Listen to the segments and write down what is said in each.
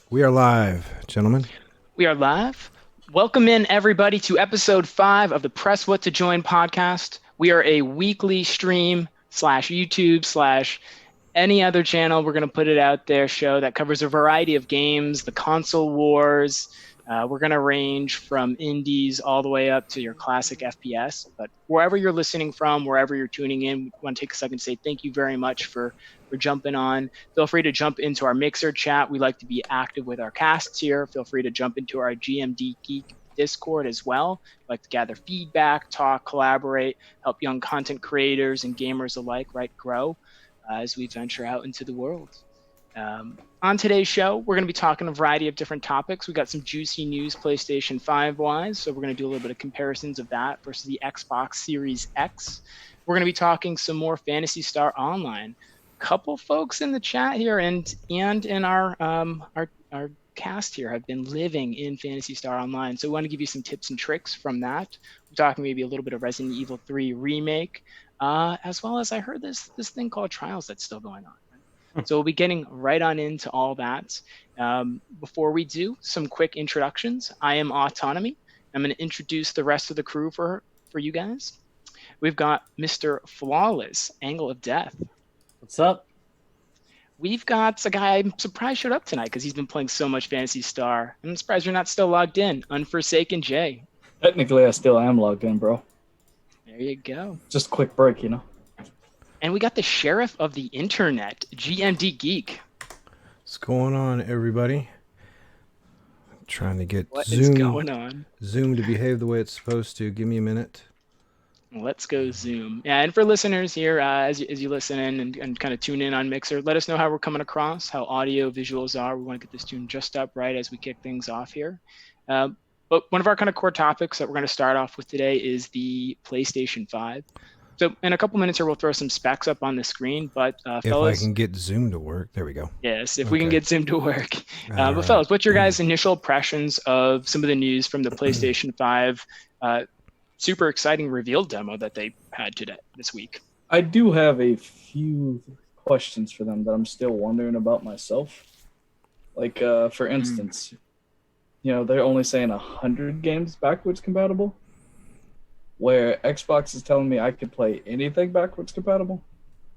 We are live, gentlemen. We are live. Welcome in everybody to episode 5 of the Press What to Join podcast. We are a weekly stream slash YouTube slash any other channel. We're going to put it out there show that covers a variety of games, the console wars. We're going to range from indies all the way up to your classic FPS. But wherever you're listening from, wherever you're tuning in, we want to take a second to say thank you very much for jumping on. Feel free to jump into our Mixer chat. We like to be active with our casts here. Feel free to jump into our GMD Geek Discord as well. We like to gather feedback, talk, collaborate, help young content creators and gamers alike, right, grow as we venture out into the world. On today's show, we're going to be talking a variety of different topics. We got some juicy news PlayStation 5 wise, so we're going to do a little bit of comparisons of that versus the Xbox Series X. We're going to be talking some more Phantasy Star Online. Couple folks in the chat here and in our cast here have been living in Phantasy Star Online, so we want to give you some tips and tricks from that. We're talking maybe a little bit of Resident Evil 3 remake, as well as I heard this thing called Trials that's still going on. So we'll be getting right on into all that. Before we do, some quick introductions. I am Autonomy. I'm going to introduce the rest of the crew for you guys. We've got Mr. Flawless, Angle of Death. What's up? We've got a guy I'm surprised showed up tonight because he's been playing so much Phantasy Star. I'm surprised you're not still logged in. Unforsaken Jay. Technically, I still am logged in, bro. There you go. Just a quick break, you know? And we got the sheriff of the internet, GMD Geek. What's going on, everybody? I'm trying to get What is going on? Zoom to behave the way it's supposed to. Give me a minute. Let's go Zoom. Yeah, and for listeners here, as you listen in and kind of tune in on Mixer, let us know how we're coming across, how audio visuals are. We want to get this tune just up right as we kick things off here. But one of our kind of core topics that we're going to start off with today is the PlayStation 5. So in a couple minutes here, we'll throw some specs up on the screen. But fellas, if I can get Zoom to work, there we go. Yes, if we can get Zoom to work. But right. fellas, what's your guys' initial impressions of some of the news from the PlayStation 5 super exciting reveal demo that they had this week? I do have a few questions for them that I'm still wondering about myself. Like, for instance, you know, they're only saying 100 games backwards compatible, where Xbox is telling me I could play anything backwards compatible.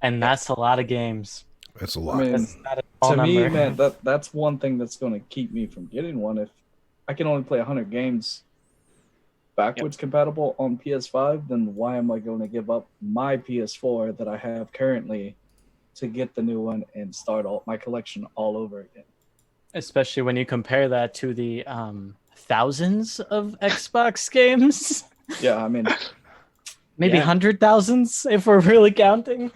And that's a lot of games. That's a lot. I mean, That's not a small to number. me, man, that's one thing that's going to keep me from getting one. If I can only play 100 games backwards compatible on PS5, then why am I going to give up my PS4 that I have currently to get the new one and start my collection all over again? Especially when you compare that to the thousands of Xbox games. Yeah, I mean, Maybe Yeah. 100,000s if we're really counting.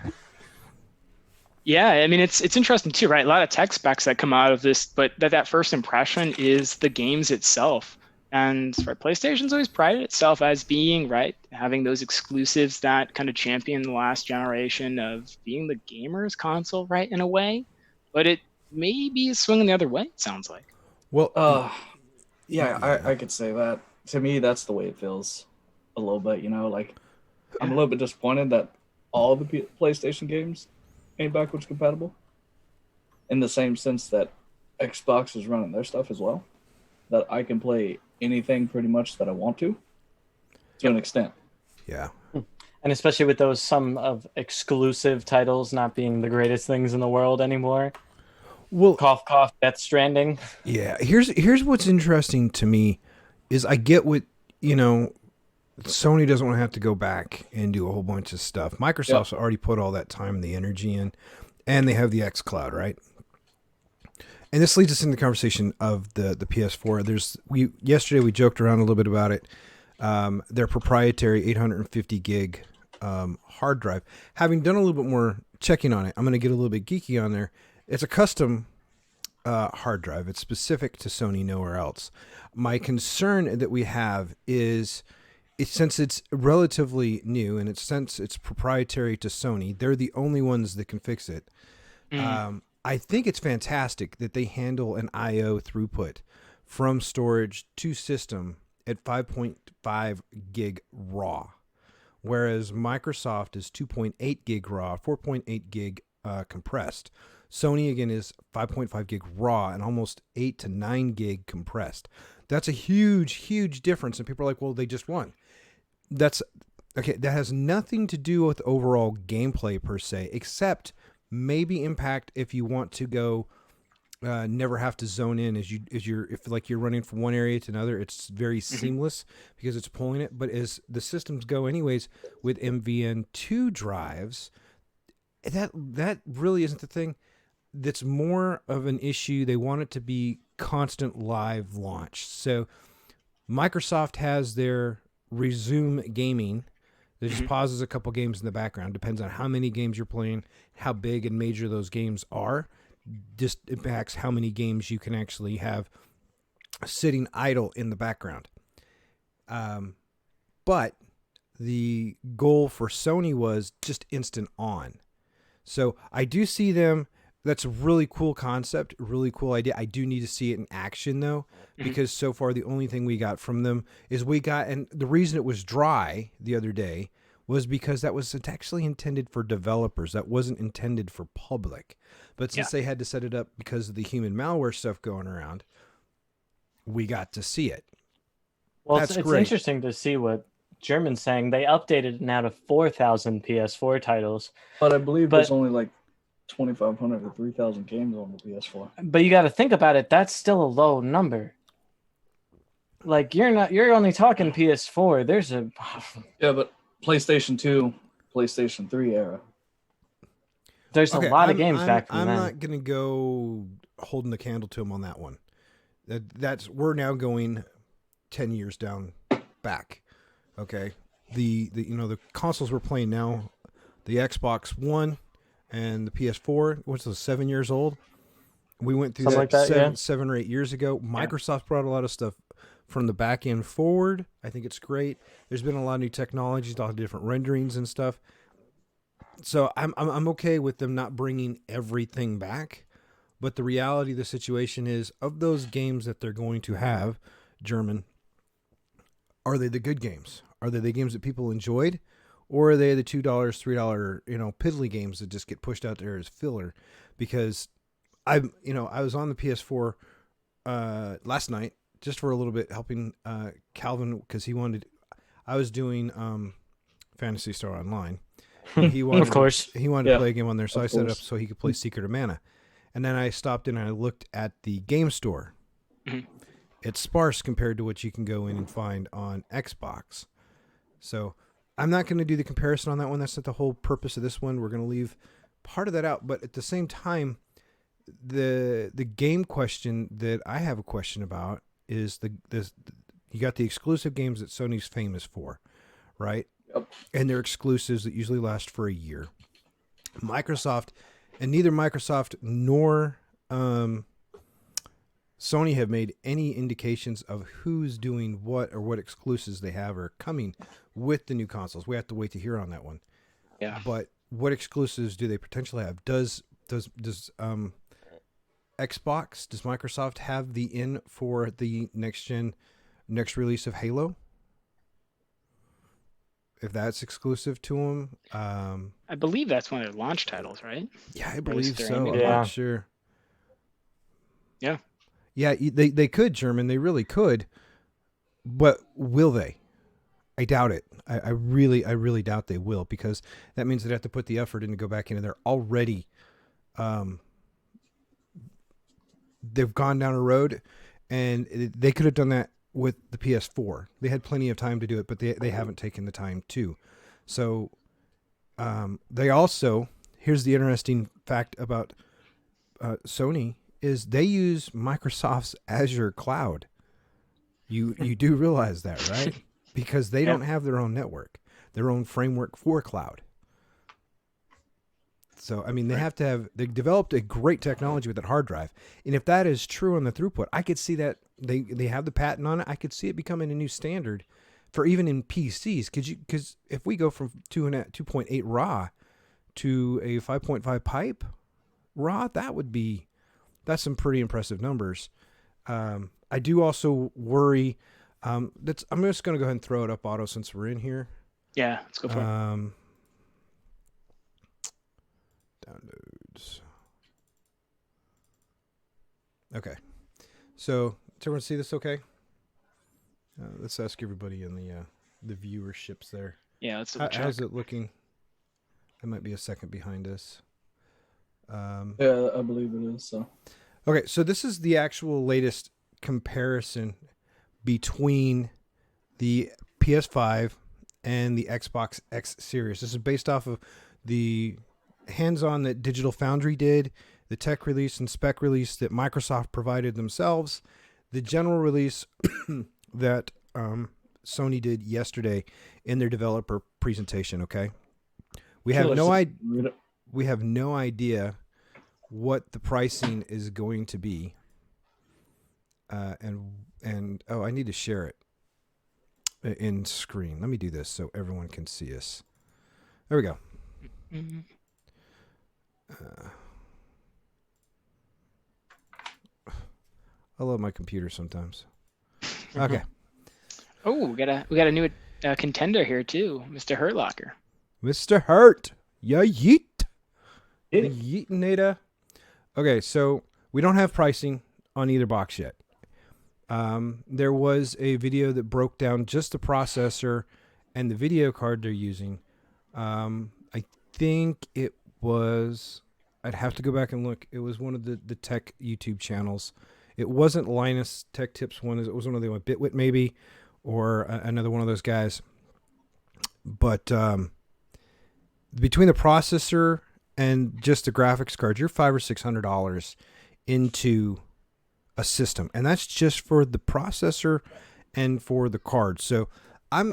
Yeah, I mean it's interesting too, right? A lot of tech specs that come out of this, but that first impression is the games itself. And right, PlayStation's always prided itself as being, right, having those exclusives that kind of champion the last generation of being the gamer's console, right, in a way. But it may be swinging the other way, it sounds like. Well, yeah, I could say that. To me, that's the way it feels a little bit, you know? Like, I'm a little bit disappointed that all the PlayStation games ain't backwards compatible, in the same sense that Xbox is running their stuff as well, that I can play anything pretty much that I want to an extent. yeah. And especially with those some of exclusive titles not being the greatest things in the world anymore. Well, Cough, cough, Death Stranding. yeah. Here's what's interesting to me is I get what, you know, Sony doesn't want to have to go back and do a whole bunch of stuff. Microsoft's already put all that time and the energy in, and they have the xCloud, right? And this leads us into the conversation of the PS4. Yesterday we joked around a little bit about it. Their proprietary 850 gig hard drive. Having done a little bit more checking on it, I'm going to get a little bit geeky on there. It's a custom hard drive. It's specific to Sony, nowhere else. My concern that we have is, since it's relatively new and since it's proprietary to Sony, they're the only ones that can fix it. I think it's fantastic that they handle an I/O throughput from storage to system at 5.5 gig raw, whereas Microsoft is 2.8 gig raw, 4.8 gig compressed. Sony again is 5.5 gig raw and almost 8 to 9 gig compressed. That's a huge difference. And people are like, well, they just won. That's okay. That has nothing to do with overall gameplay per se, except maybe impact if you want to go never have to zone in if you're running from one area to another. It's very seamless because it's pulling it. But as the systems go, anyways, with MVN2 drives, that really isn't the thing. That's more of an issue. They want it to be constant live launch. So Microsoft has their resume gaming that just pauses a couple games in the background. Depends on how many games you're playing, how big and major those games are. Just impacts how many games you can actually have sitting idle in the background. But the goal for Sony was just instant on. So I do see them. That's a really cool concept, really cool idea. I do need to see it in action though, because so far the only thing we got from them is and the reason it was dry the other day was because it's actually intended for developers. That wasn't intended for public. But since they had to set it up because of the human malware stuff going around, we got to see it. Well, it's interesting to see what German's saying. They updated it now to 4,000 PS4 titles. But I believe there's only like 2,500 to 3,000 games on the PS4. But you got to think about it. That's still a low number. Like you're only talking PS4. There's a but PlayStation 2, PlayStation 3 era. There's a lot of games back from I'm then. not gonna go holding the candle to him on that one. We're now going 10 years down back. Okay, the consoles we're playing now, the Xbox One and the PS4, what's those 7 years old? We went through Something that, like that 7 or 8 years ago. Microsoft brought a lot of stuff from the back end forward. I think it's great. There's been a lot of new technologies, a lot of different renderings and stuff. So I'm okay with them not bringing everything back. But the reality of the situation is, of those games that they're going to have, German, are they the good games? Are they the games that people enjoyed? Or are they the $2, $3, piddly games that just get pushed out there as filler? Because I was on the PS4 last night just for a little bit, helping Calvin because I was doing Phantasy Star Online. He wanted, of course, he wanted to play a game on there, so I set it up so he could play Secret of Mana. And then I stopped in and I looked at the game store. It's sparse compared to what you can go in and find on Xbox. So I'm not going to do the comparison on that one. That's not the whole purpose of this one. We're going to leave part of that out. But at the same time, the game question that I have a question about is you got the exclusive games that Sony's famous for, right? Yep. And they're exclusives that usually last for a year. Neither Microsoft nor Sony have made any indications of who's doing what or what exclusives they have or coming with the new consoles. We have to wait to hear on that one. Yeah. But what exclusives do they potentially have? Does Xbox, does Microsoft have the in for the next release of Halo? If that's exclusive to them, I believe that's one of their launch titles, right? Yeah, I believe so. I'm Yeah. not sure. Yeah. Yeah, they could, German. They really could. But will they? I doubt it. I really doubt they will, because that means they'd have to put the effort in to go back into there already. They've gone down a road, and they could have done that with the PS4. They had plenty of time to do it, but they haven't taken the time to. So they also, here's the interesting fact about Sony, is they use Microsoft's Azure cloud. You do realize that, right? Because they don't have their own network, their own framework for cloud. So, I mean, they developed a great technology with that hard drive. And if that is true on the throughput, I could see that they have the patent on it. I could see it becoming a new standard for even in PCs. Because if we go from 2.8 RAW to a 5.5 pipe RAW, that's some pretty impressive numbers. I do also worry. I'm just going to go ahead and throw it up, Otto, since we're in here. Yeah, let's go for it. Downloads. Okay. So, does everyone see this okay? Let's ask everybody in the viewerships there. Yeah, let's double check. How's it looking? I might be a second behind us. Yeah, I believe it is. So. Okay, so this is the actual latest comparison between the PS5 and the Xbox X Series. This is based off of the hands-on that Digital Foundry did, the tech release and spec release that Microsoft provided themselves, the general release that Sony did yesterday in their developer presentation. Okay, we have no idea what the pricing is going to be, and I need to share it in screen. Let me do this so everyone can see us. There we go. Mm-hmm. I love my computer sometimes. Okay. Oh, we got a new contender here too, Mr. Hurtlocker. Mr. Hurt. Yeah, yeet. Yeah. Yeetinator. Okay, so we don't have pricing on either box yet. There was a video that broke down just the processor and the video card they're using. I think it was, I'd have to go back and look. It was one of the tech YouTube channels. It wasn't Linus Tech Tips one. It was one of the Bitwit maybe, or another one of those guys. But between the processor and just the graphics card, you're $500 or $600 into a system, and that's just for the processor and for the card. So I'm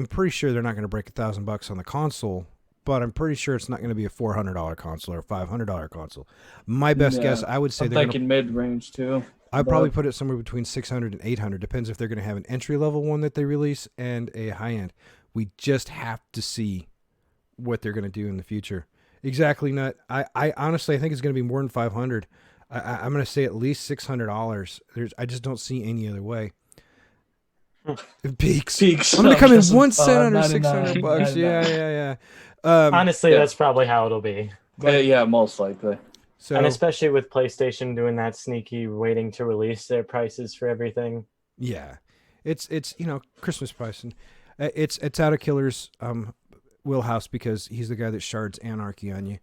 pretty sure they're not going to break $1,000 on the console, but I'm pretty sure it's not going to be a $400 console or a $500 console. My best guess, I would say I'm thinking mid-range too. I'd probably put it somewhere between $600 and $800. Depends if they're going to have an entry-level one that they release and a high-end. We just have to see what they're going to do in the future. Exactly. Not. I honestly, I think it's going to be more than $500. I'm going to say at least $600. I just don't see any other way. Peaks. I'm going to come in 1 cent under $600. Yeah. Honestly, that's probably how it'll be. Yeah, most likely. So, and especially with PlayStation doing that sneaky waiting to release their prices for everything. Yeah, it's Christmas pricing. It's out of Killer's wheelhouse because he's the guy that shards anarchy on you.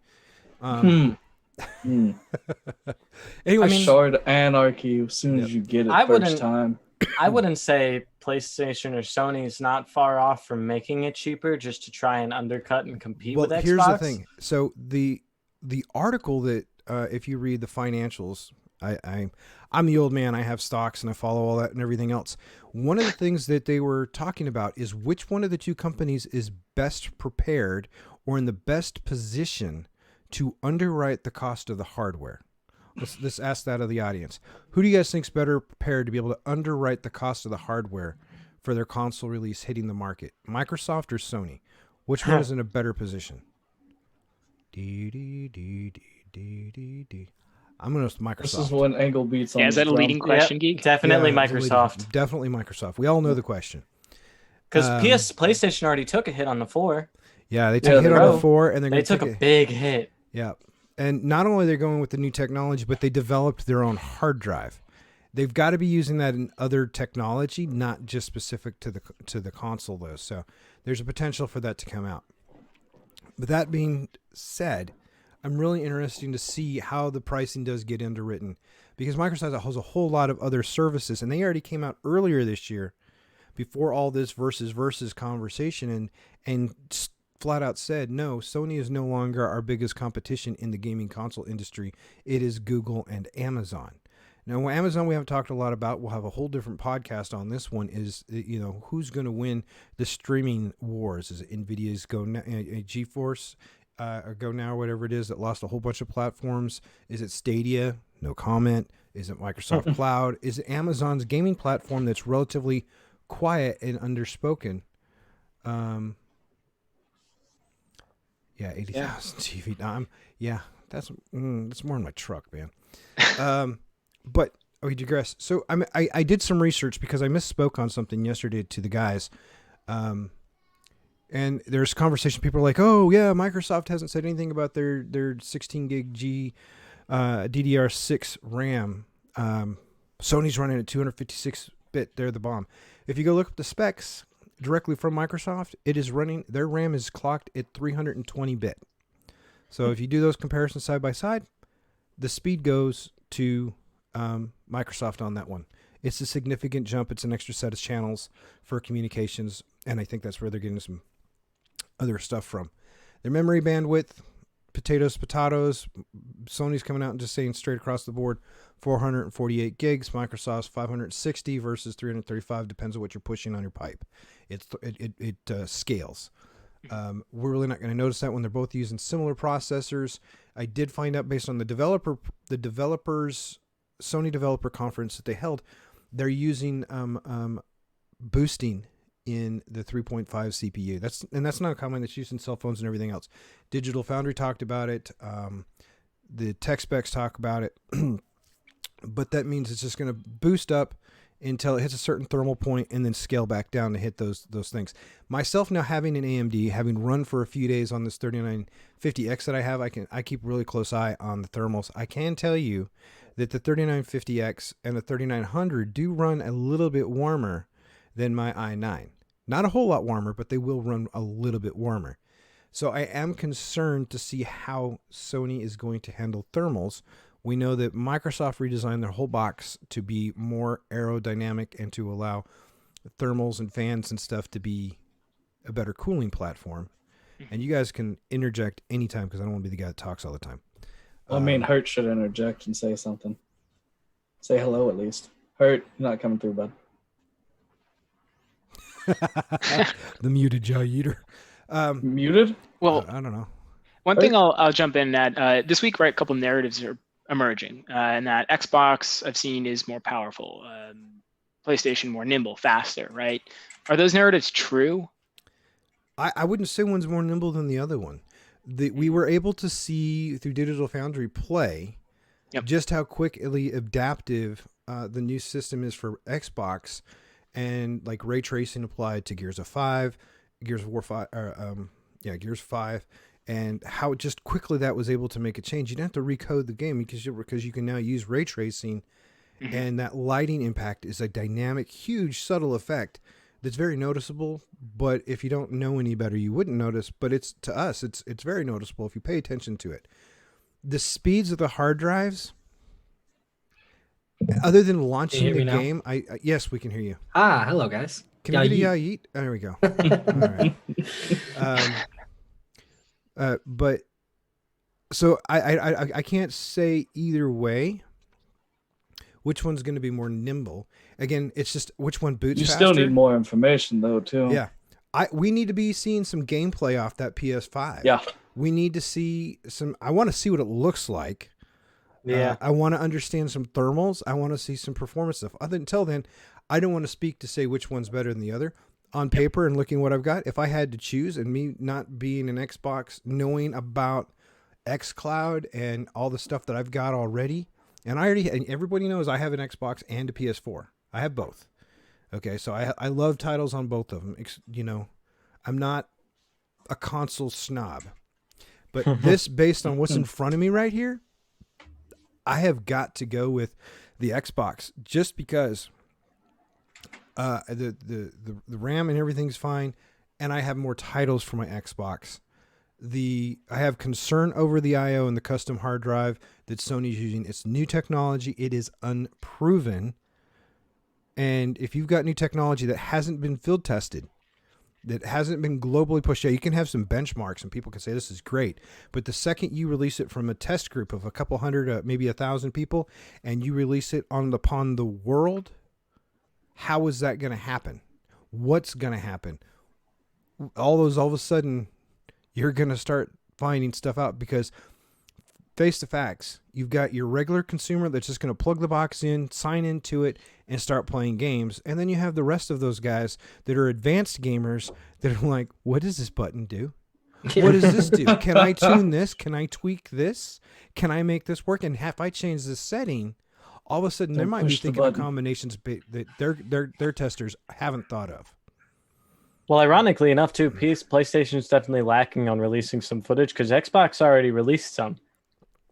Anyway, shard anarchy as soon as you get it first time. I wouldn't say PlayStation or Sony's not far off from making it cheaper just to try and undercut and compete with Xbox. Here's the thing. So the article that if you read the financials, I'm the old man. I have stocks and I follow all that and everything else. One of the things that they were talking about is which one of the two companies is best prepared or in the best position to underwrite the cost of the hardware. Let's ask that of the audience. Who do you guys think is better prepared to be able to underwrite the cost of the hardware for their console release hitting the market? Microsoft or Sony? Which one is in a better position? I'm going to Microsoft. This is when Angle beats on. Yeah, is that a leading question, Geek? Definitely Microsoft. Definitely Microsoft. We all know the question. Because PlayStation already took a hit on the 4. Yeah, they took a hit on the 4, and they took a big hit. Yeah. And not only are they going with the new technology, but they developed their own hard drive. They've got to be using that in other technology, not just specific to the console, though. So there's a potential for that to come out. But that being said, I'm really interested to see how the pricing does get underwritten, because Microsoft has a whole lot of other services, and they already came out earlier this year before all this versus conversation and flat out said, no, Sony is no longer our biggest competition in the gaming console industry. It is Google and Amazon. Now, Amazon we haven't talked a lot about. We'll have a whole different podcast on this one. Is who's going to win the streaming wars? Is it Nvidia's GeForce or Go Now, or whatever it is that lost a whole bunch of platforms? Is it Stadia? No comment. Is it Microsoft Cloud? Is it Amazon's gaming platform that's relatively quiet and underspoken? Yeah, 80,000 TV. That's more in my truck, man. But we digress. So I did some research because I misspoke on something yesterday to the guys. And there's conversation. People are like, "Oh yeah, Microsoft hasn't said anything about their 16 gig DDR6 RAM." Sony's running at 256-bit. They're the bomb. If you go look up the specs directly from Microsoft, it is running. Their RAM is clocked at 320-bit. So if you do those comparisons side by side, the speed goes to Microsoft on that one. It's a significant jump. It's an extra set of channels for communications, and I think that's where they're getting some other stuff from. Their memory bandwidth, potatoes. Sony's coming out and just saying straight across the board, 448 gigs. Microsoft's 560 versus 335. Depends on what you're pushing on your pipe. It scales. We're really not going to notice that when they're both using similar processors. I did find out based on the developers Sony developer conference that they held, they're using boosting in the 3.5 CPU. That's not a common that's used in cell phones and everything else. Digital Foundry talked about it. The tech specs talk about it. But that means it's just going to boost up until it hits a certain thermal point and then scale back down to hit those things. Myself now having an AMD, having run for a few days on this 3950X that I have, I keep really close eye on the thermals. I can tell you that the 3950X and the 3900 do run a little bit warmer than my i9. Not a whole lot warmer, but they will run a little bit warmer. So I am concerned to see how Sony is going to handle thermals. We know that Microsoft redesigned their whole box to be more aerodynamic and to allow thermals and fans and stuff to be a better cooling platform. And you guys can interject anytime because I don't want to be the guy that talks all the time. Well, I mean, Hurt should interject and say something. Say hello at least. Hurt, you're not coming through, bud. The muted jaw eater. Muted? Well, I don't know. One thing I'll jump in at this week, right? A couple narratives are emerging, and that Xbox I've seen is more powerful, PlayStation more nimble, faster, right? Are those narratives true? I wouldn't say one's more nimble than the other one. We were able to see through Digital Foundry play just how quickly adaptive the new system is for Xbox, and like ray tracing applied to Gears of 5, Gears 5, and how just quickly that was able to make a change. You didn't have to recode the game because you can now use ray tracing, and that lighting impact is a dynamic, huge, subtle effect that's very noticeable. But if you don't know any better, you wouldn't notice. But it's to us, it's very noticeable if you pay attention to it. The speeds of the hard drives, other than launching the game, yes, we can hear you. Hello guys. Can you get a yeet? Oh, there we go. All right. But so I can't say either way which one's going to be more nimble. Again, it's just which one boots faster. You still need more information though, too. Yeah. We need to be seeing some gameplay off that PS5. Yeah. We need to see I want to see what it looks like. Yeah. I want to understand some thermals. I want to see some performance stuff. Until then, I don't want to speak to say which one's better than the other. On paper and looking what I've got, if I had to choose, and me not being an Xbox, knowing about xCloud and all the stuff that I've got already, and everybody knows I have an Xbox and a PS4. I have both. Okay, so I love titles on both of them. You know, I'm not a console snob, but this, based on what's in front of me right here, I have got to go with the Xbox just because the RAM and everything's fine, and I have more titles for my Xbox. I have concern over the I/O and the custom hard drive that Sony's using. It's new technology. It is unproven. And if you've got new technology that hasn't been field tested, that hasn't been globally pushed out, you can have some benchmarks and people can say this is great. But the second you release it from a test group of a couple hundred, maybe 1,000 people, and you release it upon the world, how is that going to happen? What's going to happen? All of a sudden, you're going to start finding stuff out because face the facts. You've got your regular consumer that's just going to plug the box in, sign into it, and start playing games. And then you have the rest of those guys that are advanced gamers that are like, what does this button do? What does this do? Can I tune this? Can I tweak this? Can I make this work? And if I change this setting, all of a sudden they might be thinking of combinations that their testers haven't thought of. Well, ironically enough, too, PlayStation is definitely lacking on releasing some footage because Xbox already released some.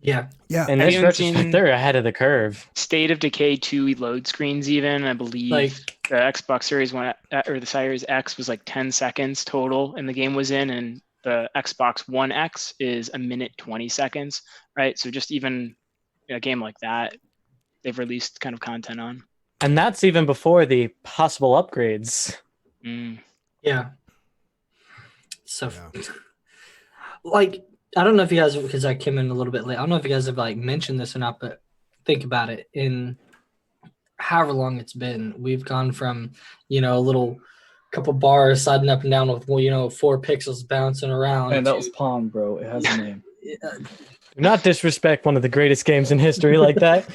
Yeah. Yeah. In Have this you even retrospect, seen- they're ahead of the curve. State of Decay 2 load screens even, I believe Like- the Xbox Series One or the Series X was like 10 seconds total and the game was in, and the Xbox One X is a minute 20 seconds, right? So just even a game like that, they've released kind of content on. And that's even before the possible upgrades. Yeah. So, Yeah. like, I don't know if you guys, because I came in a little bit late, I don't know if you guys have like mentioned this or not, but think about it. In however long it's been, we've gone from, a little couple bars sliding up and down with, 4 pixels bouncing around. And that was Pong, bro. It has a name. Do not disrespect one of the greatest games in history like that.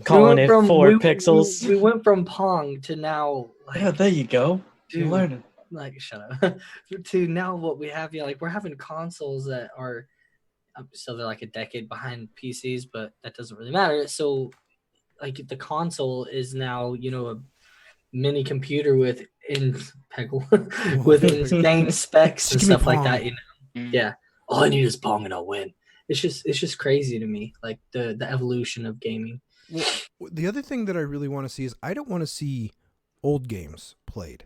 Calling it 4 pixels. We went from Pong to now. Like, Yeah, there you go. dude, You learned it. like, shut up. To now what we have, like we're having consoles that are still they're like a decade behind PCs, but that doesn't really matter. So like the console is now, a mini computer with with insane specs and Just give me stuff like Pong. that, Yeah. All I need is Pong and I'll win. It's just crazy to me, like the evolution of gaming. Well, the other thing that I really want to see is I don't want to see old games played.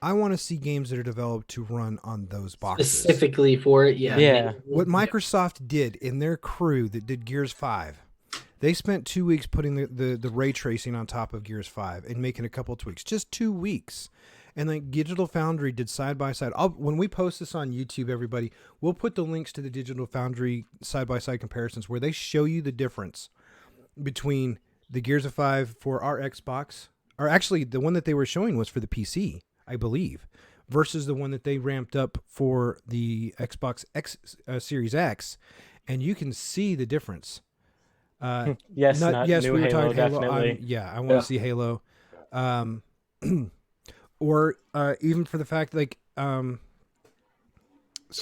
I want to see games that are developed to run on those boxes. Specifically for it, yeah. Yeah. What Microsoft did in their crew that did Gears 5, they spent 2 weeks putting the ray tracing on top of Gears 5 and making a couple of tweaks. Just 2 weeks. And like Digital Foundry did side by side. When we post this on YouTube, everybody, we'll put the links to the Digital Foundry side by side comparisons where they show you the difference between the Gears of 5 for our Xbox, or actually the one that they were showing was for the PC, I believe, versus the one that they ramped up for the Xbox Series X, and you can see the difference. Yes, Not- not yes, new we were Halo, talking Halo. definitely. I want to see Halo, or even for the fact like so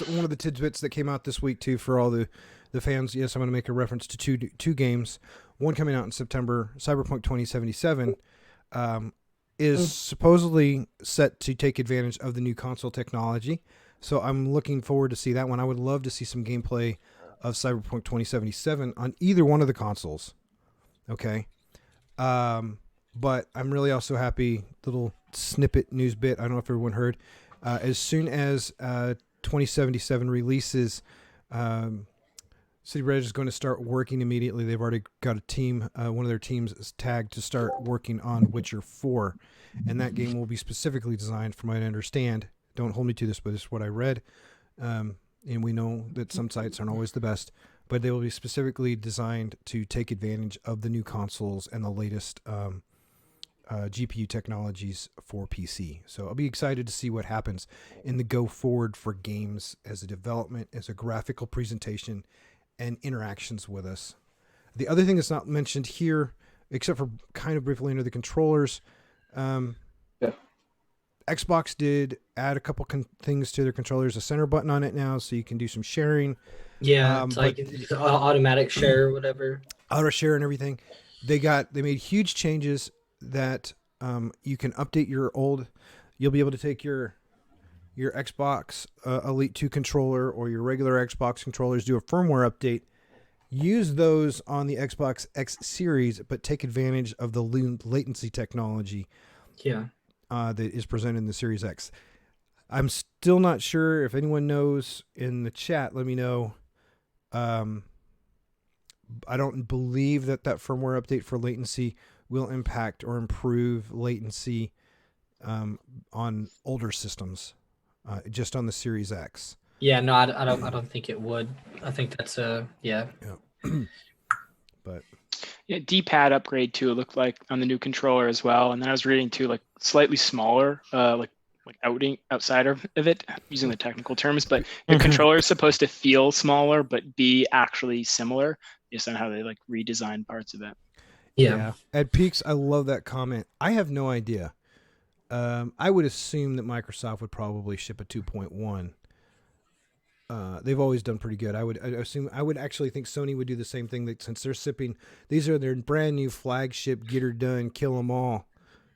one of the tidbits that came out this week too for all the fans. Yes, I'm going to make a reference to two games. One coming out in September, Cyberpunk 2077, is supposedly set to take advantage of the new console technology. So I'm looking forward to see that one. I would love to see some gameplay of Cyberpunk 2077 on either one of the consoles. Okay. But I'm really also happy, little snippet news bit. I don't know if everyone heard. As soon as 2077 releases, City Red is going to start working immediately. They've already got a team. One of their teams is tagged to start working on Witcher 4. And that game will be specifically designed, from what I understand. Don't hold me to this, but it's what I read. And we know that some sites aren't always the best. But they will be specifically designed to take advantage of the new consoles and the latest GPU technologies for PC. So I'll be excited to see what happens in the go forward for games as a development, as a graphical presentation, and interactions with us. The other thing that's not mentioned here, except for kind of briefly under the controllers, Xbox did add a couple things to their controllers, a center button on it now, so you can do some sharing. Yeah, it's like automatic share or whatever. Auto share and everything. They made huge changes that you can update your old. You'll be able to take your Xbox Elite 2 controller or your regular Xbox controllers, do a firmware update, use those on the Xbox X Series, but take advantage of the latency technology. Yeah. That is presented in the Series X. I'm still not sure. If anyone knows in the chat, let me know. I don't believe that firmware update for latency will impact or improve latency on older systems, just on the Series X. Yeah, no, I don't think it would. I think that's yeah. But Yeah, D-pad upgrade too. It looked like on the new controller as well. And then I was reading too, like slightly smaller, like outside of it, using the technical terms. But the controller is supposed to feel smaller, but be actually similar, based on how they like redesigned parts of it. Yeah. At Peaks, I love that comment. I have no idea. I would assume that Microsoft would probably ship a 2.1. They've always done pretty good. I would actually think Sony would do the same thing, that since they're shipping, these are their brand new flagship, get her done, kill them all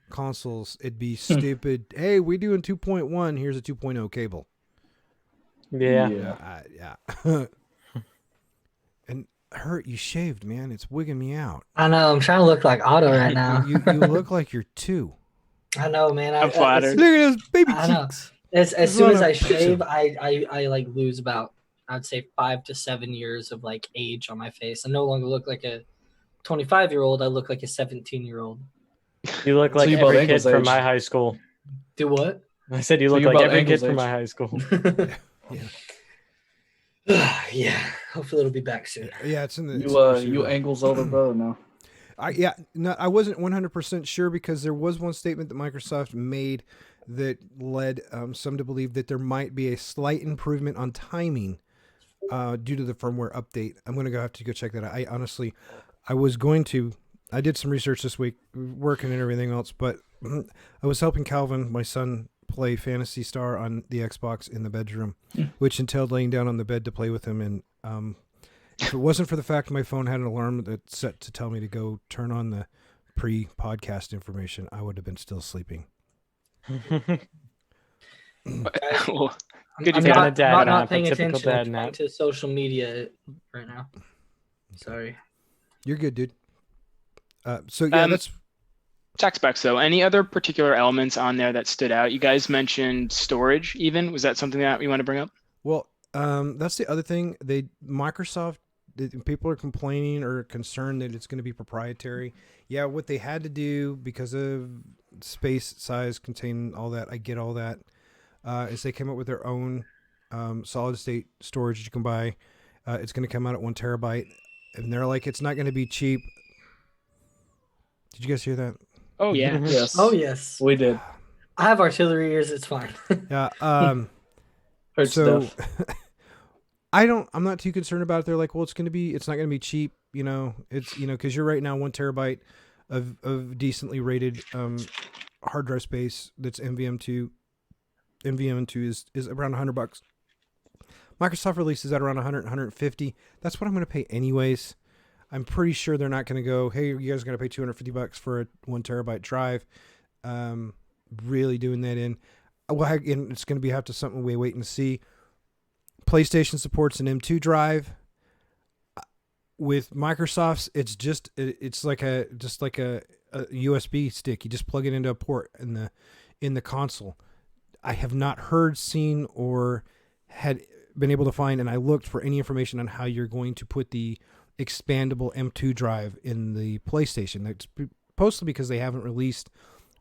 consoles. It'd be stupid. Hey, we're doing 2.1. Here's a 2.0 cable. Yeah. Yeah. And Hurt, you shaved, man. It's wigging me out. I know. I'm trying to look like Otto right now. You look like you're 2. I know, man. I'm flattered. Look at those baby I know. cheeks. As soon as I Just wanna shave, I like lose about, I'd say 5 to 7 years of like age on my face. I no longer look like a 25-year-old. I look like a 17-year-old. You look like So you bought every kid Angel's from age. my high school. Do what? I said you So look you're like about every kid Angel's from my age. high school. Yeah. Hopefully it'll be back soon. Yeah, it's in the. You Angle's older brother now. I wasn't 100% sure because there was one statement that Microsoft made that led some to believe that there might be a slight improvement on timing due to the firmware update. I'm going to have to go check that out. I did some research this week, working and everything else, but I was helping Calvin, my son, play Phantasy Star on the Xbox in the bedroom, which entailed laying down on the bed to play with him. And if it wasn't for the fact my phone had an alarm that's set to tell me to go turn on the pre-podcast information, I would have been still sleeping. Well, good I'm you got not, a dad not, nap, not a paying typical attention. dad I'm trying nap. to social media right now. Sorry. You're good, dude. So yeah, that's tech specs though. Any other particular elements on there that stood out? You guys mentioned storage. Even was that something that you want to bring up? well. That's the other thing. Microsoft. People are complaining or concerned that it's going to be proprietary. Yeah, what they had to do because of space, size, contain all that. I get all that. Is they came up with their own solid state storage that you can buy. It's going to come out at 1 terabyte, and they're like, it's not going to be cheap. Did you guys hear that? Oh yeah. Yes. Oh yes. We did. I have artillery ears. It's fine. Yeah. Heard So stuff. I'm not too concerned about it. They're like, well, it's not going to be cheap. It's, cause you're right now 1 terabyte of decently rated, hard drive space. That's NVM2 is around $100. Microsoft releases that around 100, 150. That's what I'm going to pay anyways. I'm pretty sure they're not going to go, hey, you guys are going to pay $250 for a 1 terabyte drive. Really doing that in. Well, again, it's going to have to something we wait and see. PlayStation supports an M2 drive. With Microsoft's, it's like a USB stick. You just plug it into a port in the console. I have not heard, seen, or had been able to find, and I looked for any information on how you're going to put the expandable M2 drive in the PlayStation. That's mostly because they haven't released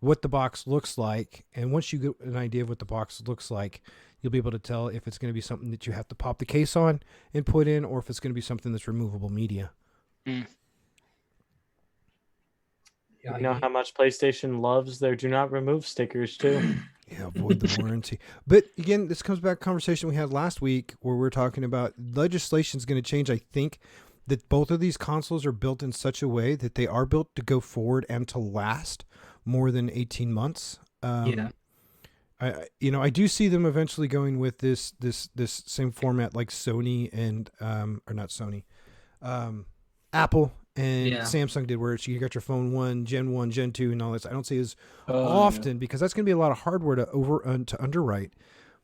what the box looks like, and once you get an idea of what the box looks like, you'll be able to tell if it's going to be something that you have to pop the case on and put in, or if it's going to be something that's removable media. Mm. Yeah, You know how much PlayStation loves their do not remove stickers too. Yeah, avoid the warranty. But again, this comes back to a conversation we had last week where we're talking about legislation is going to change. I think that both of these consoles are built in such a way that they are built to go forward and to last more than 18 months. yeah. I do see them eventually going with this same format like Sony and or not Sony, Apple and Samsung did, where you got your phone 1, Gen 1, Gen 2, and all this. I don't see as often because that's going to be a lot of hardware to underwrite.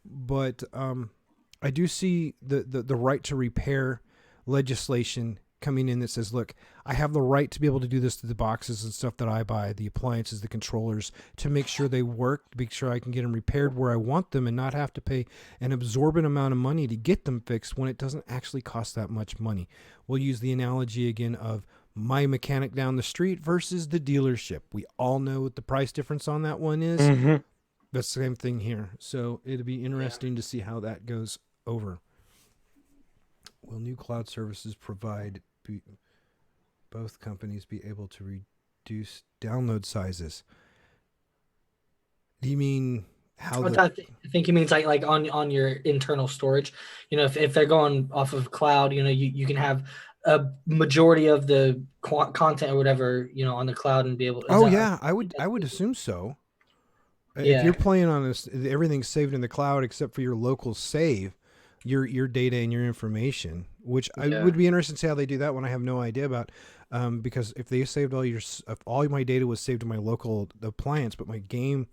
But I do see the right to repair legislation coming in that says, look, I have the right to be able to do this to the boxes and stuff that I buy, the appliances, the controllers, to make sure they work, to make sure I can get them repaired where I want them and not have to pay an absorbent amount of money to get them fixed when it doesn't actually cost that much money. We'll use the analogy again of my mechanic down the street versus the dealership. We all know what the price difference on that one is. Mm-hmm. That's the same thing here. So it'll be interesting to see how that goes over. Will new cloud services both companies be able to reduce download sizes? Do you mean how? I think he means like on your internal storage. If they're going off of cloud, you can have a majority of the content or whatever on the cloud and be able to. I would assume so. Yeah. If you're playing on this, everything's saved in the cloud except for your local save. Your data and your information, which I would be interested to see how they do that one. I have no idea about, because if they saved if all my data was saved in my local appliance, but my game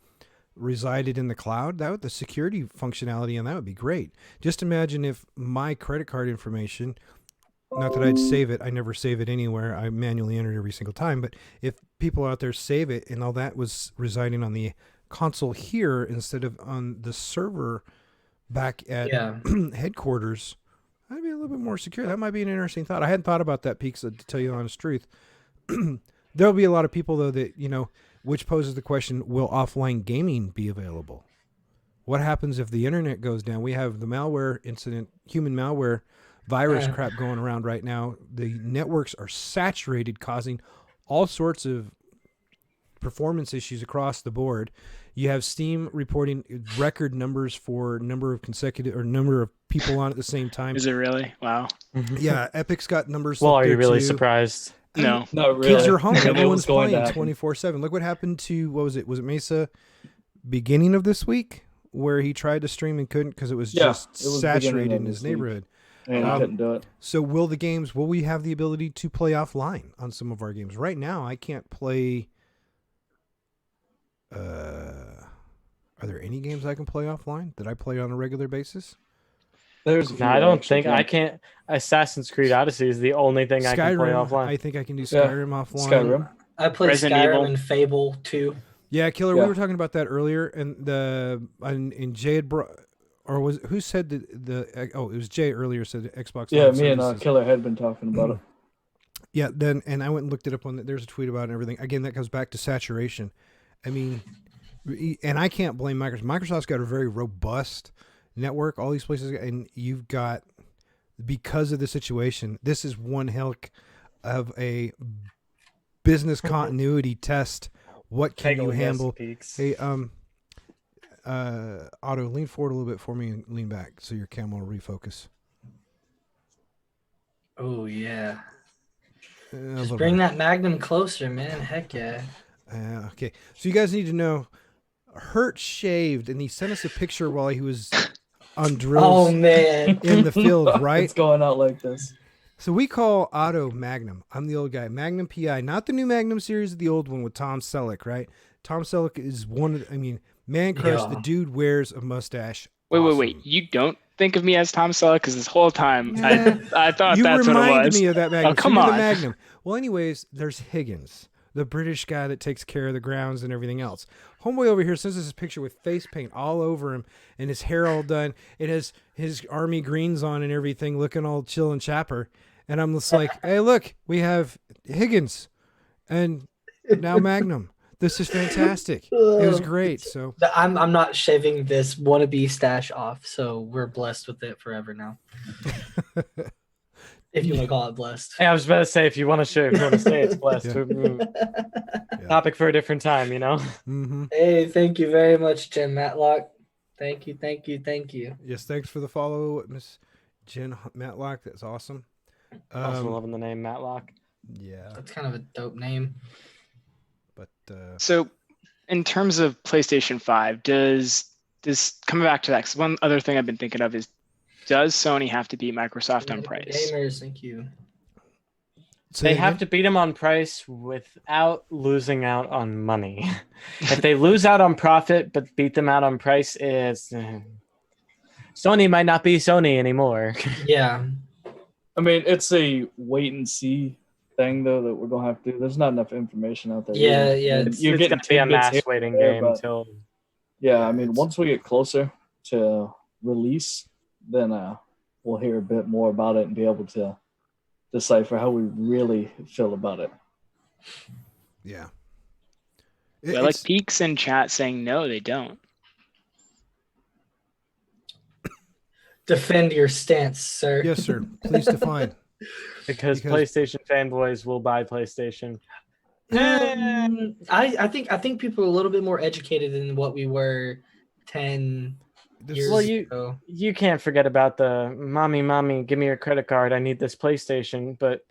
resided in the cloud, the security functionality on that would be great. Just imagine if my credit card information not that I'd save it. I never save it anywhere. I manually enter it every single time. But if people out there save it and all that was residing on the console here instead of on the server back at Yeah. headquarters, that'd be a little bit more secure. That might be an interesting thought. I hadn't thought about that, Peaks, to tell you the honest truth. There'll be a lot of people, though, that, which poses the question, will offline gaming be available? What happens if the internet goes down? We have the malware incident, human malware virus crap going around right now. The networks are saturated, causing all sorts of performance issues across the board. You have Steam reporting record numbers for number of people on at the same time. Is it really? Wow. Yeah, Epic's got numbers. Well, are you there really too. surprised? No. Not really. Kids are home. And it Everyone's was going to playing happen. 24/7. Look what happened to, what was it? Was it Mesa beginning of this week where he tried to stream and couldn't because it was just it was saturated beginning of in his this week. neighborhood. And I couldn't do it. So will we have the ability to play offline on some of our games? Right now, I can't play. Are there any games I can play offline that I play on a regular basis? There's a few No, I don't actually think I can't. Assassin's Creed Odyssey is the only thing I can play Skyrim, offline. I think I can do Skyrim offline. Skyrim. I played Resident Skyrim Evil. and Fable too. Yeah, Killer, Yeah. we were talking about that earlier, and Jay had brought, or was who said it was Jay earlier said the Xbox. Yeah, Live me and services. Killer had been talking about it. Yeah, then and I went and looked it up on. There's a tweet about it and everything. Again, that goes back to saturation. I mean, and I can't blame Microsoft. Microsoft's got a very robust network. All these places, and you've got, because of the situation, this is one heck of a business continuity test. What can you handle? Hey, Otto, lean forward a little bit for me and lean back so your camera will refocus. Oh yeah. A Just little bring bit. that Magnum closer, man. Heck yeah. Okay, so you guys need to know, Hurt shaved, and he sent us a picture while he was on Oh drills man. in the field, right? It's going out like this. So we call Otto Magnum. I'm the old guy. Magnum PI, not the new Magnum series, the old one with Tom Selleck, right? Tom Selleck is one of, Man Crush, Yeah. the dude wears a mustache. Wait. Awesome. You don't think of me as Tom Selleck? Because this whole time Yeah. I thought You that's what it reminded was. me of that Magnum. Oh, come So you're on. the Magnum. Well, anyways, there's Higgins, the British guy that takes care of the grounds and everything else. Homeboy over here sends us this picture with face paint all over him and his hair all done. It has his army greens on and everything, looking all chill and chapper. And I'm just like, hey, look, we have Higgins and now Magnum. This is fantastic. It was great. So I'm not shaving this wannabe stash off, so we're blessed with it forever now. If you want to call it blessed. Hey, I was about to say, if you want to share, if you want to say it's blessed. Yeah. Topic for a different time, mm-hmm. Hey, thank you very much, Jen Matlock. Thank you. Yes, thanks for the follow, Miss Jen Matlock. That's awesome. Also loving the name Matlock. Yeah, That's kind of a dope name. but So, in terms of PlayStation 5, does this, coming back to that, 'cause one other thing I've been thinking of is, does Sony have to beat Microsoft on price? Gamers, thank you. say They have again? to beat them on price without losing out on money. If they lose out on profit but beat them out on price, Sony might not be Sony anymore. Yeah. I mean, it's a wait and see thing though that we're gonna have to do. There's not enough information out there. Yeah, yet. yeah. It's, You're it's getting going to be a tidbits mass here waiting and there, game but- until Yeah, I mean, once we get closer to release, then we'll hear a bit more about it and be able to decipher how we really feel about it. Yeah. I like Peaks in chat saying no, they don't. Defend your stance, sir. Yes, sir. Please define. because Because- PlayStation fanboys will buy PlayStation. I think people are a little bit more educated than what we were 10 This years is- Well, you- ago. You can't forget about the mommy, give me your credit card. I need this PlayStation. But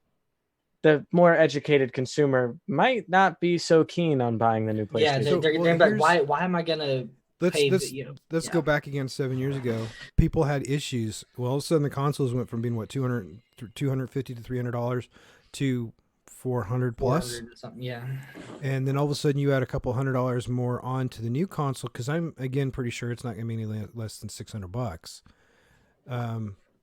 the more educated consumer might not be so keen on buying the new PlayStation. Yeah, So, they're well, like, why am I gonna let's pay? let's, let's yeah. go back again 7 years ago. People had issues. Well, all of a sudden the consoles went from being what $250 to $300 to 400 plus. 400 or something? Yeah. And then all of a sudden you add a couple $100 more onto the new console, because I'm again pretty sure it's not going to be any less than $600.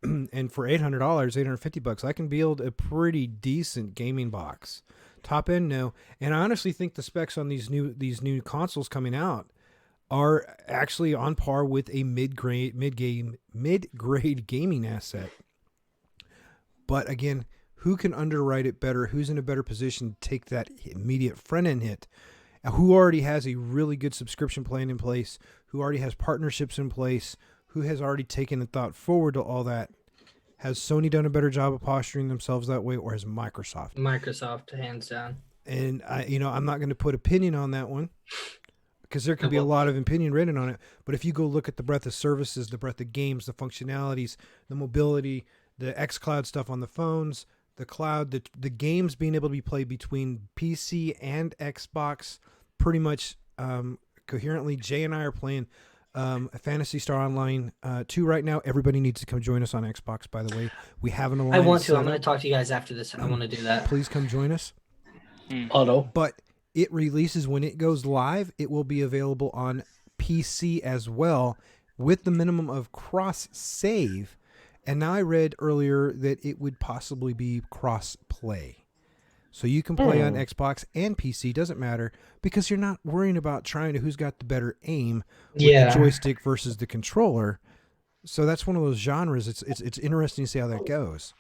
And for $800, $850, I can build a pretty decent gaming box. Top end, no. And I honestly think the specs on these new consoles coming out are actually on par with a mid-grade gaming asset. But again, who can underwrite it better? Who's in a better position to take that immediate front end hit? Who already has a really good subscription plan in place? Who already has partnerships in place? Who has already taken the thought forward to all that? Has Sony done a better job of posturing themselves that way, or has Microsoft? Microsoft, hands down. And I'm not going to put opinion on that one, because there can be a lot of opinion written on it. But if you go look at the breadth of services, the breadth of games, the functionalities, the mobility, the xCloud stuff on the phones, the cloud, the games being able to be played between PC and Xbox pretty much coherently. Jay and I are playing Phantasy Star Online 2 right now. Everybody needs to come join us on Xbox, by the way. We have an alliance. I want to. I'm going to talk to you guys after this. I want to do that. Please come join us. Auto. But it releases when it goes live. It will be available on PC as well, with the minimum of cross save. And now I read earlier that it would possibly be cross play. So you can play on Xbox and PC, doesn't matter, because you're not worrying about trying to who's got the better aim with the joystick versus the controller. So that's one of those genres. It's interesting to see how that goes.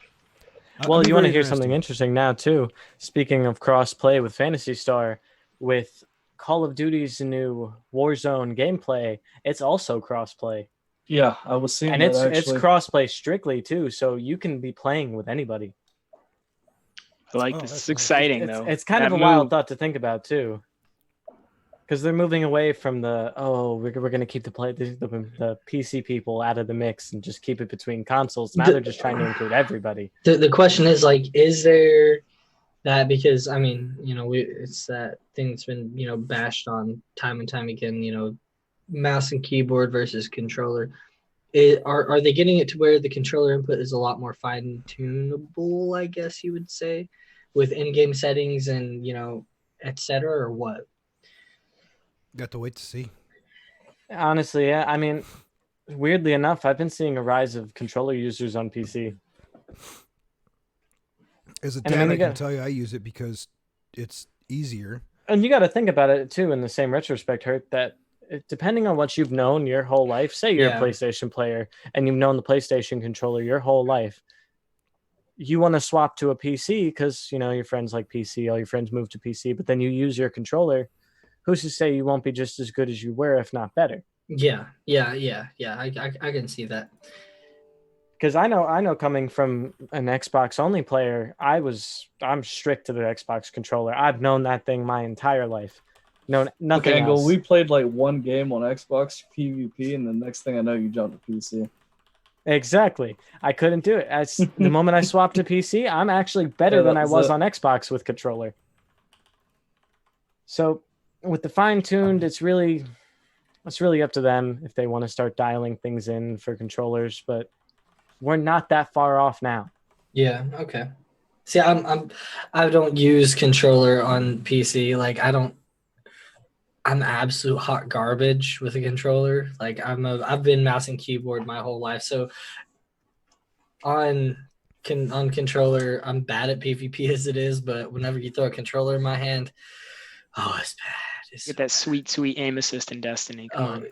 Well, you want to hear something interesting now too. Speaking of cross play with Phantasy Star, with Call of Duty's new Warzone gameplay, it's also cross play. Yeah, I was seeing and that it's cross play strictly too, so you can be playing with anybody. I like this. It's exciting, though. It's kind of a wild thought to think about, too. Because they're moving away from we're going to keep the PC people out of the mix and just keep it between consoles. Now they're just trying to include everybody. The question is, like, is there that? Because, I mean, it's that thing that's been, bashed on time and time again, mouse and keyboard versus controller. Are they getting it to where the controller input is a lot more fine-tunable, I guess you would say, with in-game settings and, et cetera, or what? Got to wait to see. Honestly, yeah. I mean, weirdly enough, I've been seeing a rise of controller users on PC. As a dad, I can tell you I use it because it's easier. And you got to think about it, too, in the same retrospect, Hurt, that depending on what you've known your whole life, say you're a PlayStation player and you've known the PlayStation controller your whole life, you want to swap to a PC because, your friends like PC, all your friends move to PC, but then you use your controller. Who's to say you won't be just as good as you were, if not better? Yeah. I can see that. Because I know coming from an Xbox only player, I'm strict to the Xbox controller. I've known that thing my entire life. No, nothing else. We played like one game on Xbox PvP, and the next thing I know, you jumped to PC. Exactly. I couldn't do it. As the moment I swapped to PC, I'm actually better than I was on Xbox with controller. So with the fine-tuned, it's really up to them if they want to start dialing things in for controllers, but we're not that far off now. Yeah, okay. See, I don't use controller on PC. Like, I'm absolute hot garbage with a controller. Like, I've been mouse and keyboard my whole life. So on controller, I'm bad at PvP as it is, but whenever you throw a controller in my hand, it's bad. Get that sweet aim assist in Destiny. Come on.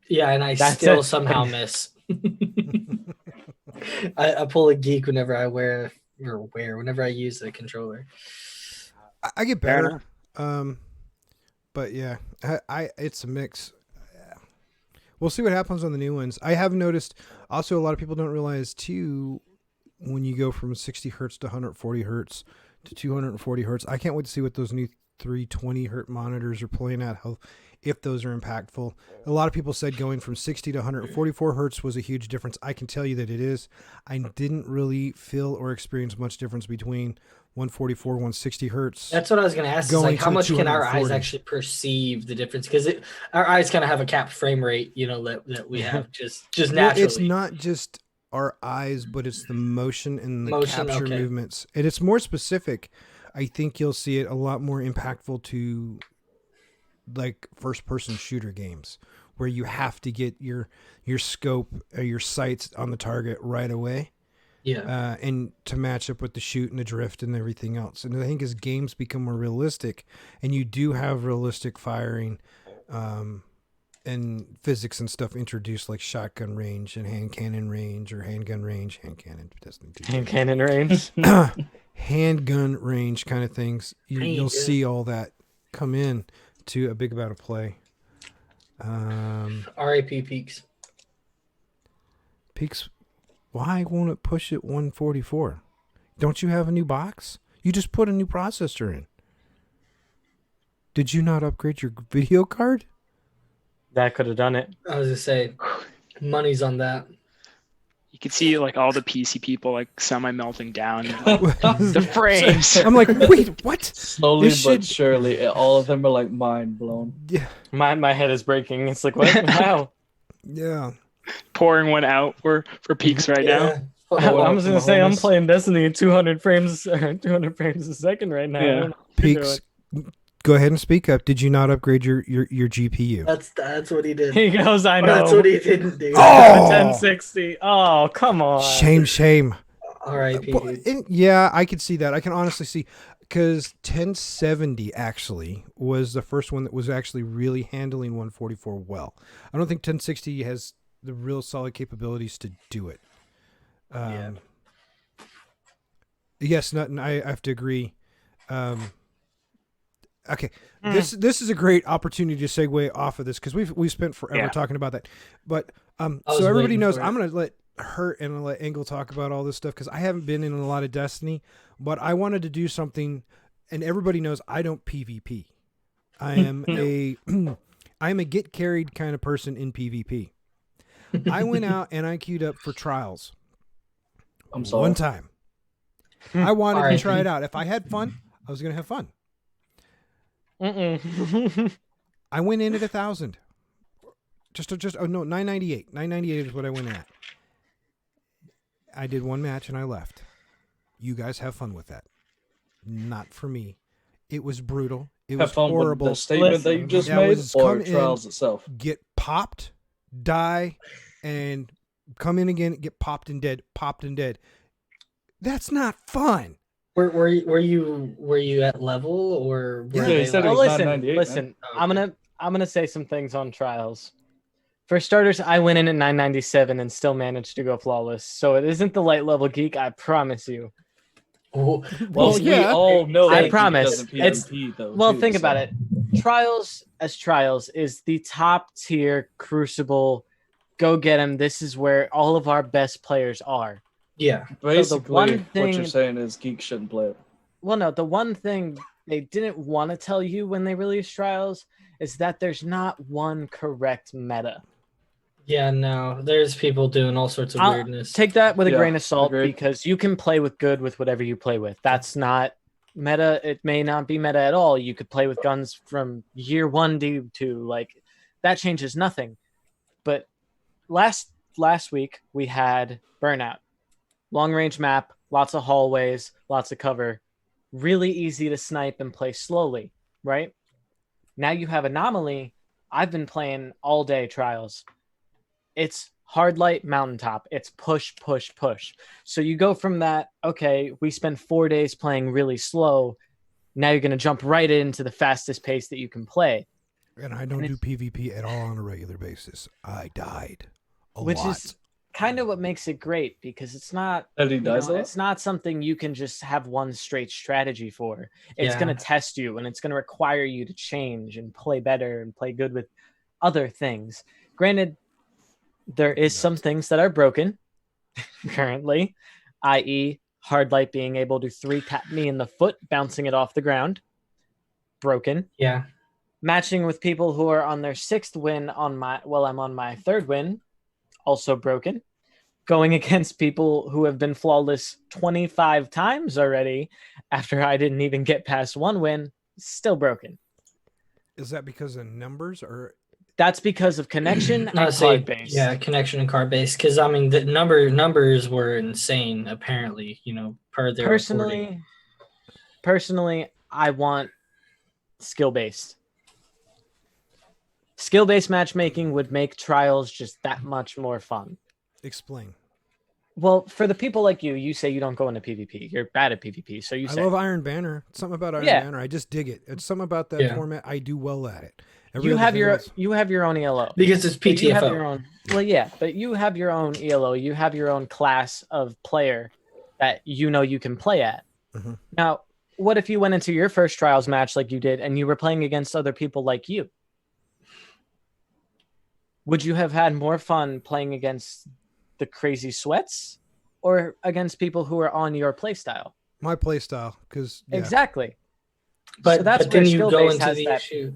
Yeah, and I still somehow miss. I pull a geek whenever I whenever I use the controller. I get better. But yeah, it's a mix. We'll see what happens on the new ones. I have noticed also a lot of people don't realize too, when you go from 60 hertz to 140 hertz to 240 hertz. I can't wait to see what those new 320 hertz monitors are playing at, if those are impactful. A lot of people said going from 60 to 144 hertz was a huge difference. I can tell you that it is. I didn't really feel or experience much difference between 144, 160 hertz. That's what I was going to ask. Is like, how much can our eyes actually perceive the difference? Because our eyes kind of have a capped frame rate, that we have just naturally. It's not just our eyes, but it's the motion and the capture movements. And it's more specific. I think you'll see it a lot more impactful to like first-person shooter games where you have to get your scope or your sights on the target right away. Yeah. And to match up with the shoot and the drift and everything else. And I think as games become more realistic and you do have realistic firing, and physics and stuff introduced, like shotgun range and hand cannon range, or handgun range, hand cannon range, handgun range kind of things. You'll see all that come in to a big amount of play. RAP Peaks. Peaks, why won't it push it 144? Don't you have a new box? You just put a new processor in. Did you not upgrade your video card? That could have done it. I was gonna say, money's on that. You could see like all the PC people like semi-melting down. Like, the frames. I'm like, wait, what? Slowly but surely, all of them are like mind blown. Yeah. My head is breaking. It's like, what? Wow. Yeah. Pouring one out for Peaks right now. I'm just gonna say I'm playing Destiny at 200 frames a second right now. Yeah. Peaks, go ahead and speak up. Did you not upgrade your GPU? That's what he did. He goes, I know. That's what he didn't do. Oh! 1060. Oh, come on. Shame. R.I.P. Yeah, I could see that. I can honestly see, because 1070 actually was the first one that was actually really handling 144 well. I don't think 1060 has the real solid capabilities to do it. Yes, I have to agree. Okay, this is a great opportunity to segue off of this, because we've spent forever talking about that. But so everybody knows, I'm going to let Hurt and let Engel talk about all this stuff, because I haven't been in a lot of Destiny, but I wanted to do something, and everybody knows I don't PvP. I am I'm a get carried kind of person in PvP. I went out and I queued up for trials. I'm sorry. One time. I wanted to try it out. If I had fun, I was going to have fun. I went in at 1,000. Oh no, 998. 998 is what I went at. I did one match and I left. You guys have fun with that. Not for me. It was brutal. It was horrible. With the statement that you just made, or trials itself. Get popped, die, and come in again, get popped and dead. That's not fun. Were you at level, or were he said it was listen. Okay. I'm gonna say some things on trials. For starters, I went in at 997 and still managed to go flawless. So it isn't the light level geek, I promise you. Oh, well, yeah. We all know I promise. Think about it. Trials is the top tier crucible. Go get him. This is where all of our best players are. Yeah. Basically, what you're saying is geek shouldn't play it. Well, no, the one thing they didn't want to tell you when they released trials is that there's not one correct meta. Yeah, no, there's people doing all sorts of weirdness. Take that with a grain of salt, because you can play with good with whatever you play with. That's not meta. It may not be meta at all. You could play with guns from year 1 to 2. Like, that changes nothing. But last week we had Burnout. Long range map, lots of hallways, lots of cover. Really easy to snipe and play slowly, right? Now you have Anomaly. I've been playing all day trials. It's hard light mountaintop. It's push. So you go from that, okay, we spent 4 days playing really slow. Now you're going to jump right into the fastest pace that you can play. And I don't do PvP at all on a regular basis. I died a lot. Which is kind of what makes it great, because it's not it's not something you can just have one straight strategy for. It's going to test you, and it's going to require you to change and play better and play good with other things. Granted, there is some things that are broken currently, i.e. hard light being able to 3-tap me in the foot, bouncing it off the ground. Broken. Yeah. Matching with people who are on their 6th win I'm on my 3rd win. Also broken. Going against people who have been flawless 25 times already after I didn't even get past 1 win. Still broken. Is that because of numbers, or? That's because of connection and card base. Yeah, connection and card base. Because I mean, the numbers were insane. Apparently, per their personally, I want skill based. skill-based matchmaking would make trials just that much more fun. Explain. Well, for the people like you say you don't go into PvP. You're bad at PvP, so you say. I love Iron Banner. Something about Iron Banner. I just dig it. It's something about that format. I do well at it. You have your own ELO because it's PTFO. You have your own, well, yeah, but you have your own ELO. You have your own class of player that you can play at. Mm-hmm. Now, what if you went into your first trials match like you did, and you were playing against other people like you? Would you have had more fun playing against the crazy sweats or against people who are on your playstyle? My playstyle, because exactly. But so that's then you go into the issue.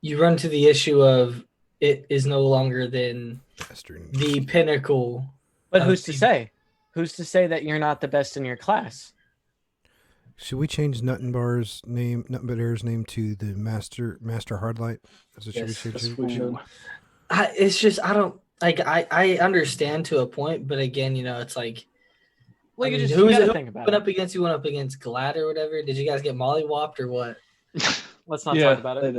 You run to the issue of it is no longer than the pinnacle. But who's to say? Who's to say that you're not the best in your class? Should we change Nut and Air's name to the Master Hardlight? It's just I don't like. I understand to a point, but again, it's like. Well, you just think about it. Went up against you. Went up against Glad or whatever. Did you guys get mollywopped or what? Let's not talk about it.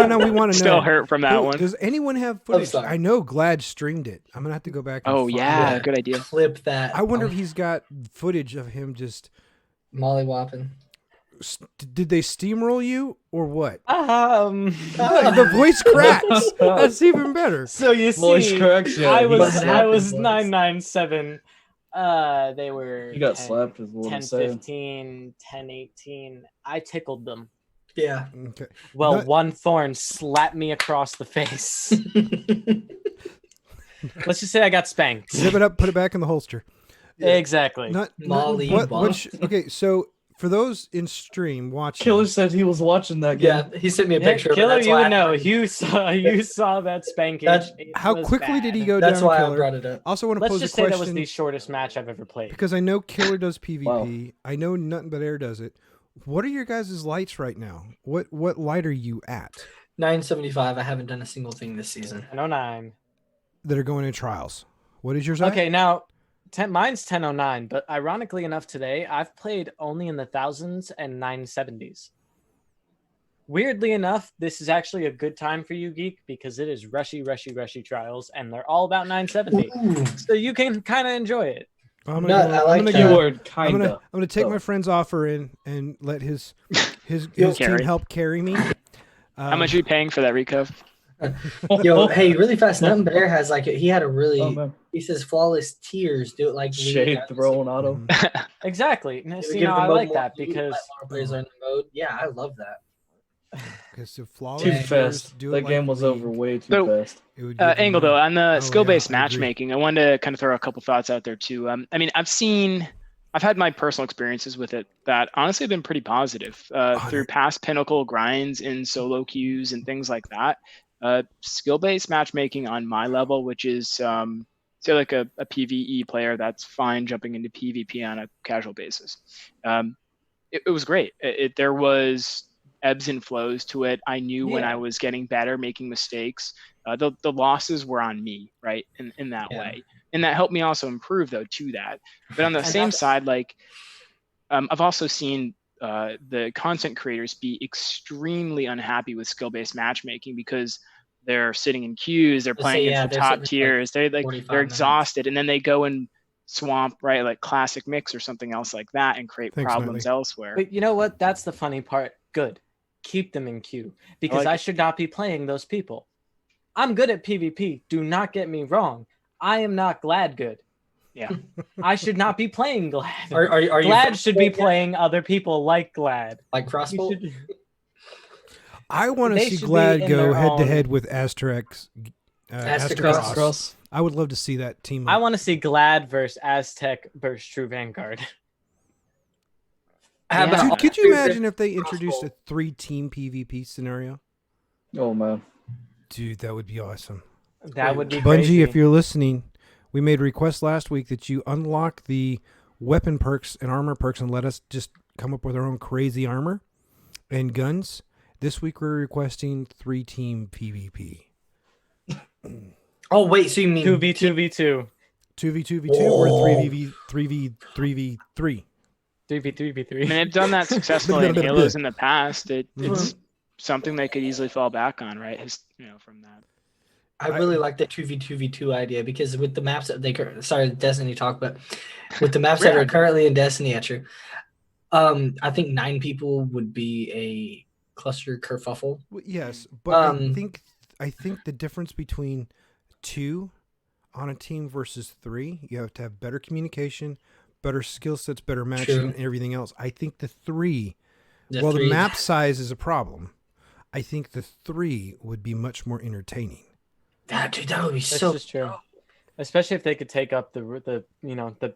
No, we want to know. Still hurt from that one. Does anyone have footage? I know Glad streamed it. I'm gonna have to go back. And find good idea. Clip that. I wonder if he's got footage of him just mollywopping. Did they steamroll you or what? The voice cracks. That's even better. So you see, voice cracks. Yeah, I was 997. They were. You got slapped with 10-15, 10-18. I tickled them. Yeah. Okay. Well, one thorn slapped me across the face. Let's just say I got spanked. Zip it up, put it back in the holster. Exactly. Okay, so for those in stream watching, Killer said he was watching that game. Yeah, he sent me a picture. Killer, you would know. You saw that spanking. How quickly did he go down? That's why Killer? I brought it up. Also, want to pose a question. Let's just say that was the shortest match I've ever played. Because I know Killer does PvP. Wow. I know Nothing But Air does it. What are your guys' lights right now? What light are you at? 975. I haven't done a single thing this season. 1009. That are going in trials. What is yours? Okay, now mine's 1009, but ironically enough, today I've played only in the thousands and 970s. Weirdly enough, this is actually a good time for you, Geek, because it is rushy trials, and they're all about 970. Ooh. So you can kind of enjoy it. I'm gonna take my friend's offer in and let his team help carry me. How much are you paying for that, Rico? Yo, hey, really fast. Nothing But Air has he had a really he says flawless tears. Do it like shade throwing auto. Exactly. See, I like that because players are in the mode. Yeah, I love that. Too fast. That game was over way too fast. Angle though, on the skill-based matchmaking, I wanted to kind of throw a couple thoughts out there too. I mean, I've had my personal experiences with it that honestly have been pretty positive through past pinnacle grinds in solo queues and things like that. Skill-based matchmaking on my level, which is say like a PvE player that's fine jumping into PvP on a casual basis. It was great. There was ebbs and flows to it. I knew when I was getting better, making mistakes. The losses were on me, right? In that way. And that helped me also improve though to that. But on the same side, like I've also seen the content creators be extremely unhappy with skill-based matchmaking because they're sitting in queues, they're playing against the top tiers, they're exhausted, and then they go and swamp, right, like classic mix or something else like that and create problems elsewhere. But you know what? That's the funny part. Good. Keep them in queue because I should not be playing those people. I'm good at PvP. Do not get me wrong. I am not Glad good. Yeah. I should not be playing Glad. Are Glad should be playing other people like Glad. Like Crossbow? I want to see Glad go head to head with Aztec. Cross. I would love to see that team. I want to see Glad versus Aztec versus True Vanguard. Dude, could you imagine if they introduced a 3-team PvP scenario? Oh man, dude, that would be awesome. That would be Bungie, crazy. if you're listening, we made a request last week that you unlock the weapon perks and armor perks and let us just come up with our own crazy armor and guns. This week we're requesting 3-team PvP. Oh wait, so you mean 2v2v2? 2v2v2 or 3v3v3v3? 3v3v3. I mean, they've done that successfully in Halos in the past. It's something they could easily fall back on, right? From that. I really like the 2v2v2 idea because with the maps that Destiny talk, but with the maps that are currently in Destiny, true. I think 9 people would be a cluster kerfuffle. Well, yes, but I think the difference between 2 on a team versus 3, you have to have better communication, better skill sets, better matching, and everything else. I think the 3, the map size is a problem. I think the 3 would be much more entertaining. That would be That's true. Especially if they could take up the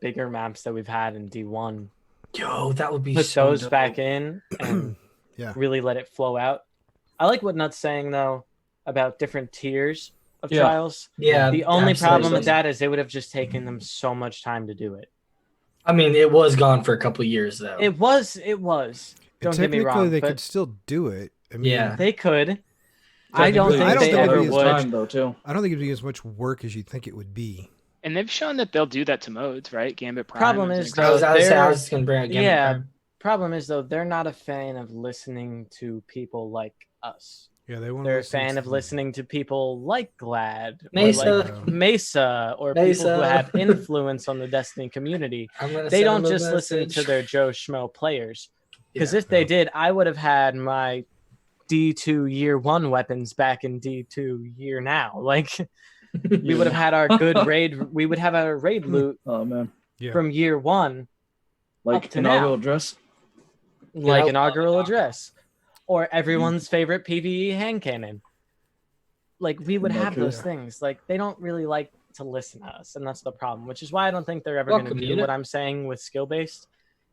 bigger maps that we've had in D1. Yo, that would be put so those dope. back in and really let it flow out. I like what Nut's saying though about different tiers of trials. Yeah. The only problem with that is it would have just taken them so much time to do it. I mean, it was gone for a couple of years though. It was. Don't get me wrong. They could still do it. I mean, they could. I don't think they ever would. I don't think it'd be as much work as you think it would be. And they've shown that they'll do that to modes, right? Gambit Prime. Problem is, I was going to bring up Gambit Prime. Problem is though, they're not a fan of listening to people like us. Yeah, they're a fan of listening to people like Glad, Mesa, or like Mesa, or people who have influence on the Destiny community. They don't just listen to their Joe Schmo players. Because if they did, I would have had my D2 year 1 weapons back in D2 year now. Like, we would have had our good raid. We would have our raid loot from year 1, like inaugural address, inaugural address, or everyone's favorite PvE hand cannon. Like, we would have those things. Like, they don't really like to listen to us, and that's the problem. Which is why I don't think they're ever going to do what I'm saying with skill based.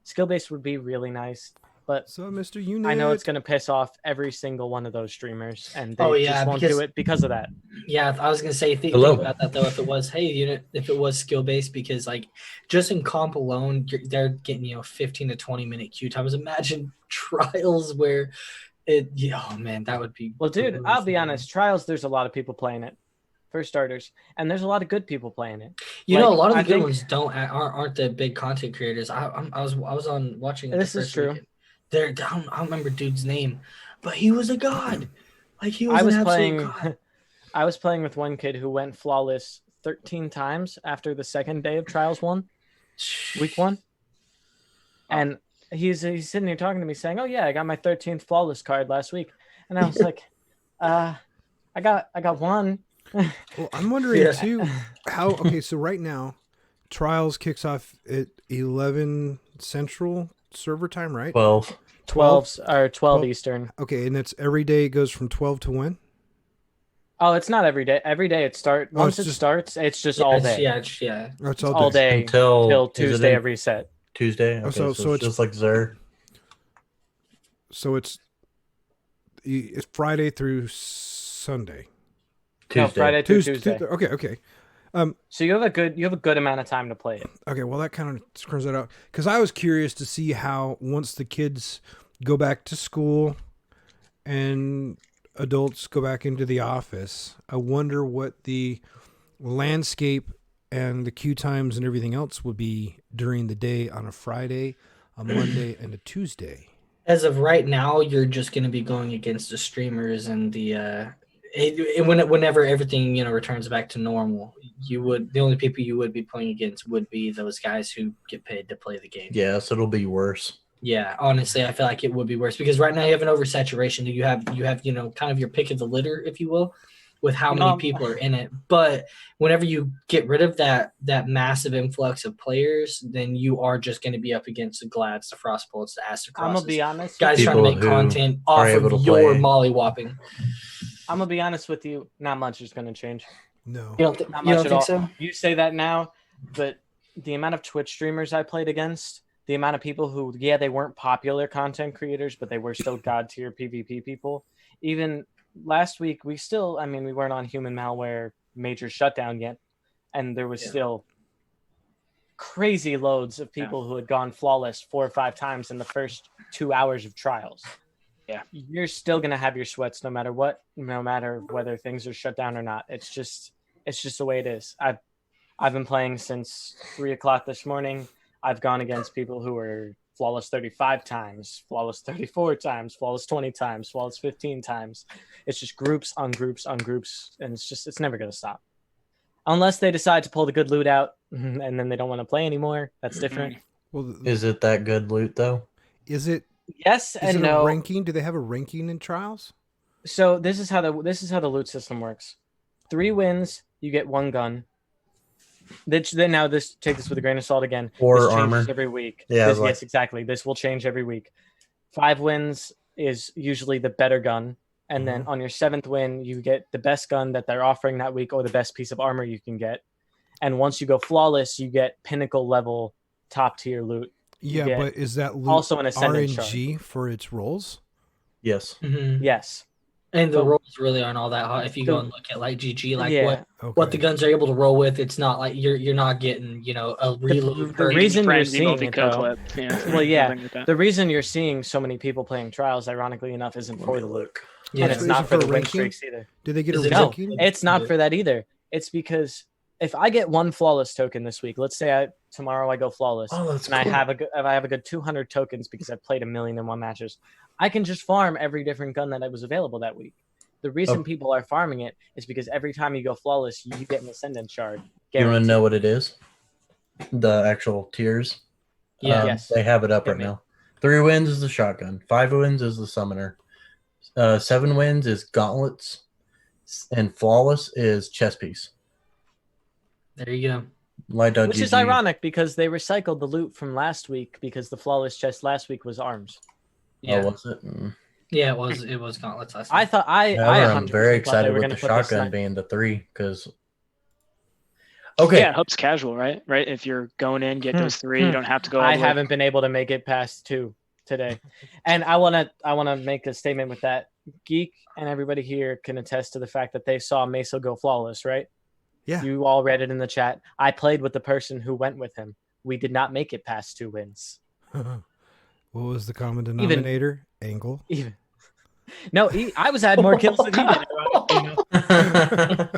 Skill based would be really nice. But so, Mr. Unit, I know it's going to piss off every single one of those streamers, and they just won't do it because of that. Yeah, I was going to say, think about that though. If it was, if it was skill based, because like just in comp alone, they're getting 15 to 20 minute queue times. Imagine trials where oh man, that would be. Well, dude, I'll be honest. Trials, there's a lot of people playing it, for starters, and there's a lot of good people playing it. A lot of the good ones aren't the big content creators. I was on watching. This is true. Weekend. I don't remember dude's name, but he was a god. Like he was. God. I was playing with one kid who went flawless 13 times after the second day of Trials 1, week 1, and he's sitting here talking to me saying, "Oh yeah, I got my 13th flawless card last week," and I was like, "I got one." Well, I'm wondering too how. Okay, so right now, Trials kicks off at 11 Central server time, right? 12 Eastern. Okay, and it's every day. It goes from 12 to when? Oh, it's not every day. Every day it starts. Once it starts, it's just all day. It's all day until Tuesday every set. Tuesday. Okay, so it's just like Xur. So it's Friday through Sunday. Tuesday. No, Friday through Tuesday. Okay. So you have a good amount of time to play it. Okay, well that kind of screws that out because I was curious to see how once the kids go back to school and adults go back into the office, I wonder what the landscape and the queue times and everything else would be during the day on a Friday, a Monday, and a Tuesday. As of right now, you're just going to be going against the streamers and the whenever everything returns back to normal. The only people you would be playing against would be those guys who get paid to play the game. Yeah, so it'll be worse. Yeah, honestly, I feel like it would be worse because right now you have an oversaturation. You have kind of your pick of the litter, if you will, with how many people are in it. But whenever you get rid of that massive influx of players, then you are just going to be up against the Glads, the Frostbolts, the Astrocrosses. I'm gonna be honest. Guys trying to make content off of your molly-whopping. I'm gonna be honest with you. Not much is gonna change. No, you don't think so? You say that now, but the amount of Twitch streamers I played against, the amount of people who, they weren't popular content creators, but they were still god tier PvP people. Even last week, we weren't on human malware major shutdown yet, and there was still crazy loads of people who had gone flawless 4 or 5 times in the first 2 hours of trials. Yeah, you're still gonna have your sweats no matter whether things are shut down or not. It's just the way it is. I've been playing since 3:00 this morning. I've gone against people who are flawless 35 times, flawless 34 times, flawless 20 times, flawless 15 times. It's just groups on groups on groups, and it's never going to stop. Unless they decide to pull the good loot out and then they don't want to play anymore. That's different. Well, Is it that good loot though? Is it? Yes Is and it no. a ranking? Do they have a ranking in trials? So this is how the loot system works. 3 wins, you get 1 gun. Then now take this with a grain of salt again. Or this changes armor. every week. Yeah, Yes, exactly. This will change every week. 5 wins is usually the better gun. And then on your 7th win, you get the best gun that they're offering that week or the best piece of armor you can get. And once you go flawless, you get pinnacle level top tier loot. Yeah, but is that loot also an ascendant RNG for its rolls? Yes. Mm-hmm. Yes. And the rolls really aren't all that hard. If you go and look at like GG, like what the guns are able to roll with, it's not like you're not getting, a reload. The reason you're seeing it, though, the reason you're seeing so many people playing trials, ironically enough, isn't for the loot. Yeah, and it's not for the win streaks either. Do they get a ranking? No, it's not for that either. It's because if I get 1 flawless token this week, let's say tomorrow I go flawless, and I have a good 200 tokens because I've played 1,000,001 matches, I can just farm every different gun that was available that week. The reason people are farming it is because every time you go flawless, you get an ascendant shard. Guaranteed. You want to know what it is? The actual tiers? Yeah. Yes. They have it up right now. 3 wins is the shotgun. 5 wins is the summoner. 7 wins is gauntlets. And flawless is chess piece. There you go. Which is ironic because they recycled the loot from last week because the flawless chest last week was arms. Yeah. Oh, was it? Yeah, it was gauntlets last week. I thought I'm very excited with the shotgun being the 3 because. Okay. Yeah, it helps casual, right? Right. If you're going in, get those 3. You don't have to go. I haven't been able to make it past 2 today, and I wanna make a statement with that. Geek and everybody here can attest to the fact that they saw Mesa go flawless, right? Yeah. You all read it in the chat. I played with the person who went with him. We did not make it past 2 wins. What was the common denominator? Angle. No, I was had more kills than he did.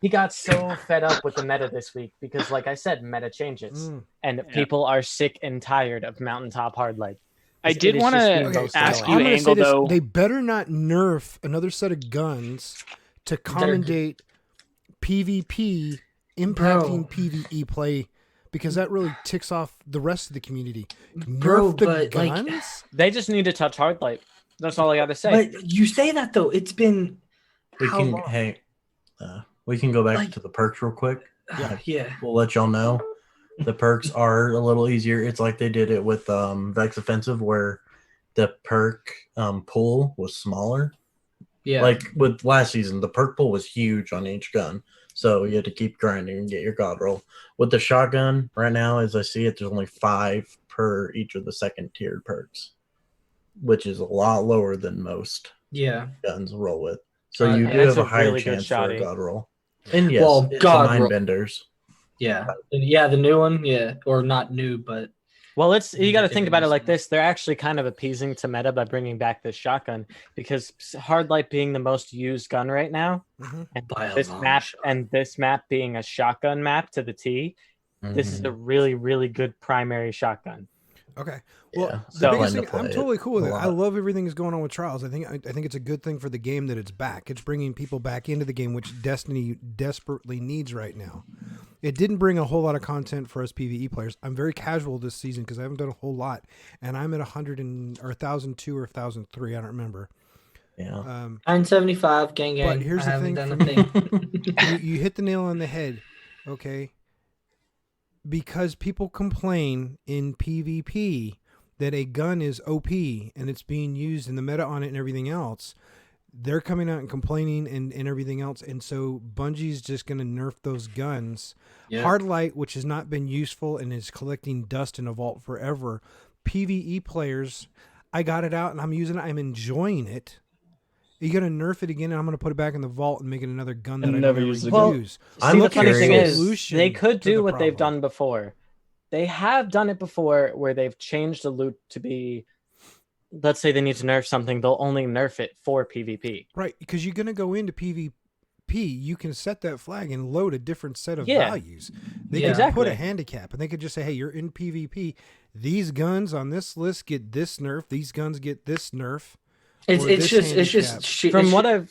He got so fed up with the meta this week because, like I said, meta changes, and people are sick and tired of mountaintop hard light. I did want to ask you, Angle, though. They better not nerf another set of guns to commendate PvP impacting PvE play, because that really ticks off the rest of the community. Nerf the guns? They just need to touch hard light. That's all I got to say. But you say that though. It's been we can go back to the perks real quick. Yeah. We'll let y'all know. The perks are a little easier. It's like they did it with Vex Offensive, where the perk pool was smaller. Yeah. Like with last season, the perk pool was huge on each gun. So you had to keep grinding and get your god roll. With the shotgun, right now, as I see it, there's only 5 per each of the second tiered perks, which is a lot lower than most guns roll with. So you do have a higher really chance for a god roll. And yes, it's god mind benders. Yeah. Yeah, the new one, or not new, but well, you got to think about it like this. They're actually kind of appeasing to meta by bringing back this shotgun, because hard light being the most used gun right now, and this map being a shotgun map to the T, this is a really, really good primary shotgun. Okay. Well, the biggest thing, I'm totally cool with it. I love everything that's going on with Trials. I think it's a good thing for the game that it's back. It's bringing people back into the game, which Destiny desperately needs right now. It didn't bring a whole lot of content for us PvE players. I'm very casual this season because I haven't done a whole lot, and I'm at 1,002 or 1,003. I don't remember. Yeah. 975 gang. But here's the thing. You hit the nail on the head. Okay. Because people complain in PvP that a gun is OP and it's being used in the meta on it and everything else, they're coming out and complaining and everything else. And so Bungie's just going to nerf those guns. Yeah. Hard light, which has not been useful and is collecting dust in a vault forever. PvE players, I got it out and I'm using it. I'm enjoying it. You're going to nerf it again, and I'm going to put it back in the vault and make it another gun that I never use. The funny thing is, they could do what they've done before. They have done it before where they've changed the loot to be, let's say they need to nerf something, they'll only nerf it for PvP. Right, because you're going to go into PvP, you can set that flag and load a different set of values. They Yeah. could put a Exactly. handicap, and they could just say, "Hey, you're in PvP. These guns on this list get this nerf. These guns get this nerf." It's or it's this just handicap. From what I've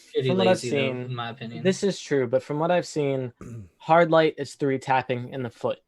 seen, in my opinion. this is true. But from what I've seen, hard light is 3 tapping in the foot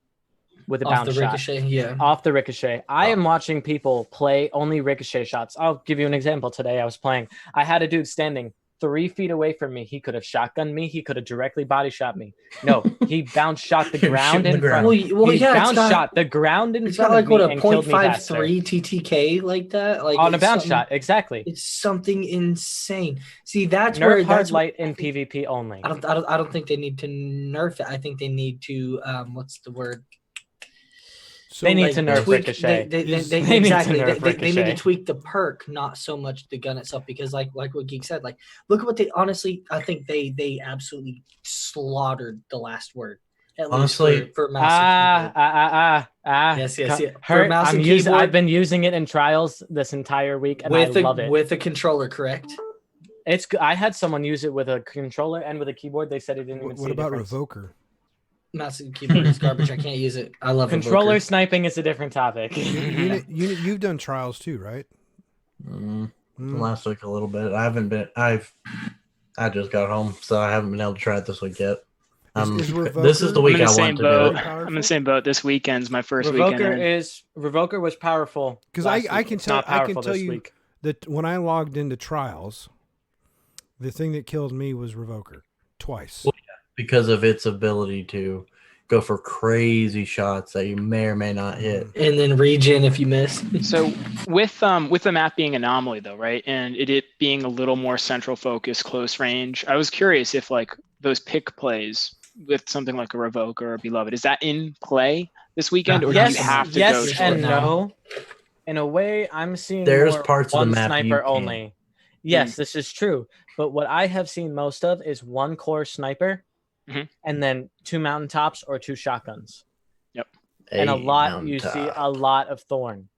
with a off bounce the shot. ricochet, yeah. Off the ricochet. I am watching people play only ricochet shots. I'll give you an example. Today I was playing. I had a dude standing 3 feet away from me. He could have shotgunned me. He could have directly body shot me. No, he bounce shot the He was ground shooting in the front. ground. Well, He yeah, bounce shot the ground in it's front got of like me what a and killed me faster. .53 TTK like that. Like On a it's bounce something- shot, exactly. It's something insane. See, that's Nerf where hard that's light where I in think- PvP only. I don't think they need to nerf it. I think they need to what's the word? So, They need Like, to nerf tweak- Ricochet. They Is- They need to exactly. nerf They need to Ricochet. tweak the perk, not so much the gun itself. Because like what Geek said, like look at what they honestly. I think they absolutely slaughtered the last word. At Honestly, least for mouse and keyboard. Yes, yeah. For Hurt. mouse and I've keyboard been using it in trials this entire week, and I love it. with a controller, correct? It's. I had someone use it with a controller and with a keyboard. They said it didn't even see what a about difference. Revoker? Mouse and keyboard is garbage. I can't use it. I love Controller Evoker. sniping is a different topic. You've done trials too, right? Last week a little bit. I haven't been. I just got home, so I haven't been able to try it this week yet. Is Revoker- This is the I'm week in the I same want to boat. do it. I'm in the same boat. This weekend's my first weekend. Revoker was powerful Because last I week. can It's tell not powerful you this week. that when I logged into trials, the thing that killed me was Revoker twice. Well, because of its ability to go for crazy shots that you may or may not hit. And then regen if you miss. So with the map being anomaly though, right, and it being a little more central focus, close range, I was curious if like those pick plays with something like a Revoker or Beloved, is that in play this weekend, or do you have to go yes to and it? no. In a way, I'm seeing There's more parts of the one map you sniper can't. only. Yes, this is true. But what I have seen most of is one core sniper, and then 2 mountaintops or 2 shotguns. Yep. And a lot you see a lot of Thorn,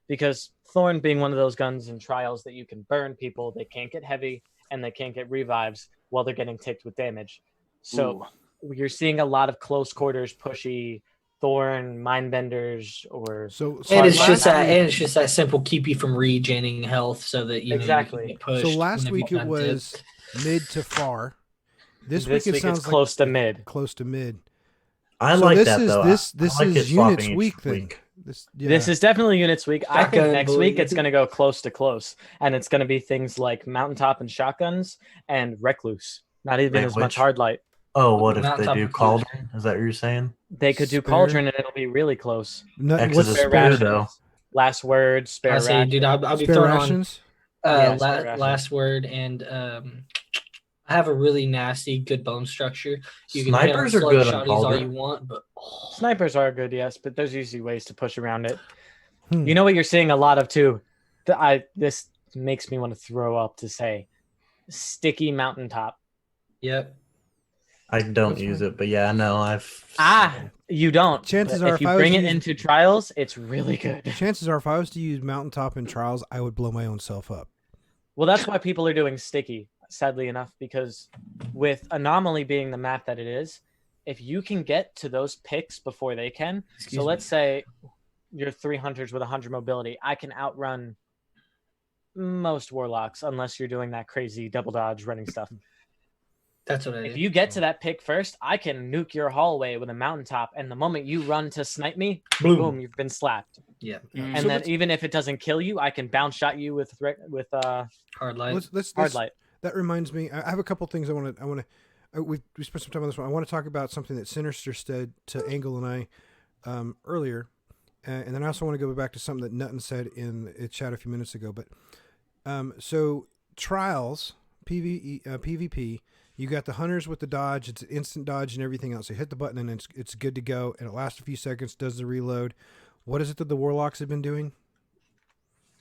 because Thorn being one of those guns in trials that you can burn people, they can't get heavy and they can't get revives while they're getting ticked with damage. So you're seeing a lot of close quarters pushy Thorn mindbenders or and it's just that simple keep you from regenerating health so that you exactly. Know, you can get pushed So last whenever week you it have was dipped. mid to far. This This week it week sounds it's close to mid. Close to mid. I So like this that is, though. This I like is it swapping units each week thing. This is definitely units week. I think Shotgun next boy. week it's going to go close to close, and it's going to be things like mountaintop and shotguns and recluse. Not even Wait, as much which? hard light. Oh, what if they Mountaintop do and Cauldron? Is that what you're saying? They could do Spare. cauldron and it'll be really close. What's Exodus Spare Spear, rations, though. last word, spare I say, rations. dude, I'll be spare throwing rations? Yeah, spare rations. last word and I have a really nasty good bone structure. You can Snipers hit are on good slug on shotties all Cauldron. you want, but Snipers are good, yes, but there's usually ways to push around it. Hmm. You know what you're seeing a lot of too? This makes me want to throw up to say sticky mountaintop. yep. I don't use it, but yeah, I know. You don't. Chances But are if if you I was bring it using- into trials, it's really good. Chances are, if I was to use mountaintop in trials, I would blow my own self up. Well, that's why people are doing sticky, sadly enough, because with Anomaly being the map that it is, if you can get to those picks before they can, Excuse let's say you're 300s with 100 mobility, I can outrun most warlocks unless you're doing that crazy double dodge running stuff. That's what I If did. you get to that pick first, I can nuke your hallway with a mountaintop, and the moment you run to snipe me, boom, you've been slapped. Yeah. Mm. And So then even if it doesn't kill you, I can bounce shot you with Hard light. hard light. That reminds me. I have a couple things I want to. We spent some time on this one. I want to talk about something that Sinister said to Angle and I earlier, and then I also want to go back to something that Nutton said in the chat a few minutes ago. But so trials PvP. You got the hunters with the dodge. It's instant dodge and everything else. You hit the button and it's good to go, and it lasts a few seconds. Does the reload. What is it that the warlocks have been doing?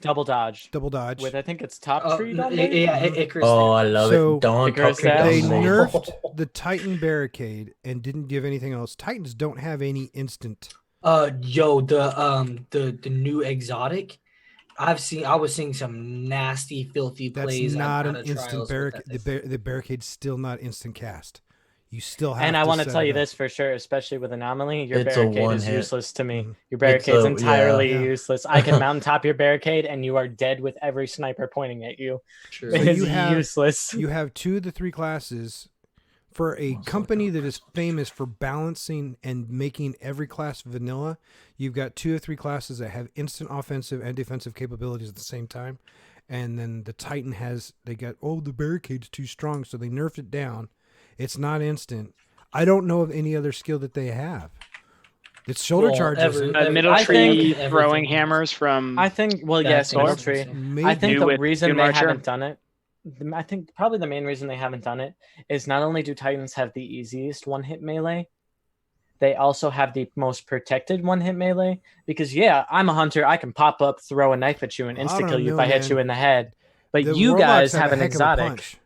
Double dodge. Double dodge. With I think it's top tree on there. Yeah, Icarus. Oh, I love So- it. Don't Icarus talk Dash. They about me. nerfed the Titan barricade and didn't give anything else. Titans don't have any instant. The new exotic. I was seeing some nasty, filthy That's plays. not out an of instant trials with barricade. that. The barricade's still not instant cast. you still have And I to want to set tell it you up. this for sure, especially with Anomaly. Your It's a barricade one is hit. useless to me. Mhm. Your barricade's a- entirely yeah. useless. I can mountaintop your barricade, and you are dead with every sniper pointing at you. True. So It is you have- useless. You have 2 of the 3 classes. For a company that is famous for balancing and making every class vanilla, you've got 2 or 3 classes that have instant offensive and defensive capabilities at the same time. And then the Titan they got, the barricade's too strong, so they nerfed it down. It's not instant. I don't know of any other skill that they have. It's shoulder charges. Middle I tree think throwing everything hammers from. I think, well, Yeah, yes, I think middle so. tree. Maybe. I think New the with reason Doom they Marcher. haven't done it, I think probably the main reason they haven't done it is not only do Titans have the easiest one-hit melee, they also have the most protected one-hit melee. Because I'm a hunter, I can pop up, throw a knife at you, and I insta don't kill you if know, I hit man. you in the head. But The you Warlocks guys have a an heck of a exotic. punch.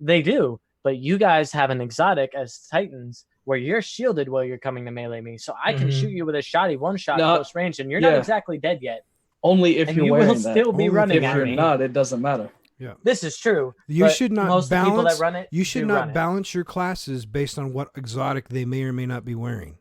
They do, but you guys have an exotic as Titans where you're shielded while you're coming to melee me. So I can Mhm. shoot you with a shoddy one-shot No, close range, and you're not yeah. exactly dead yet. Only if And you're you wearing will that. still be Only if running If at you're me. not, it doesn't matter. This is true. You but should not most of the people balance. that run it. You should do not run it. balance your classes based on what exotic they may or may not be wearing.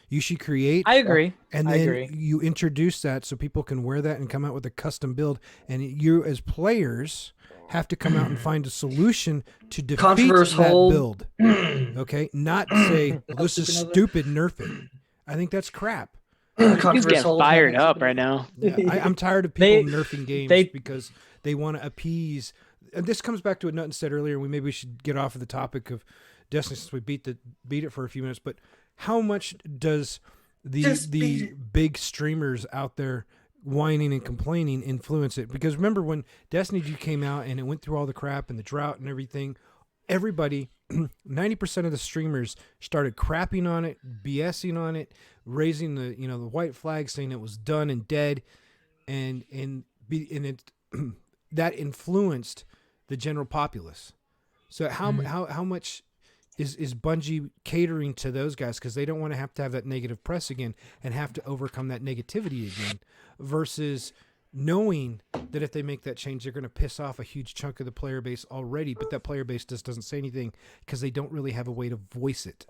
You should create. I agree. And I then agree. you introduce that so people can wear that and come out with a custom build. And you, as players, have to come out and find a solution to defeat that Controversial. build. Okay, not say, well, this is Supernova? stupid. Nerf it. I think that's crap. He's getting Controversial. fired up right now. Yeah, I'm tired of people They- nerfing games they- because they want to appease. And this comes back to what Nutton said earlier. Maybe we should get off of the topic of Destiny since we beat it for a few minutes. But how much does the big streamers out there whining and complaining influence it? Because remember when Destiny 2 came out and it went through all the crap and the drought and everything, everybody, 90% of the streamers started crapping on it, BSing on it, raising the white flag, saying it was done and dead, and it that influenced the general populace. So how much is Bungie catering to those guys because they don't want to have that negative press again and have to overcome that negativity again, versus knowing that if they make that change, they're going to piss off a huge chunk of the player base already, but that player base just doesn't say anything because they don't really have a way to voice it.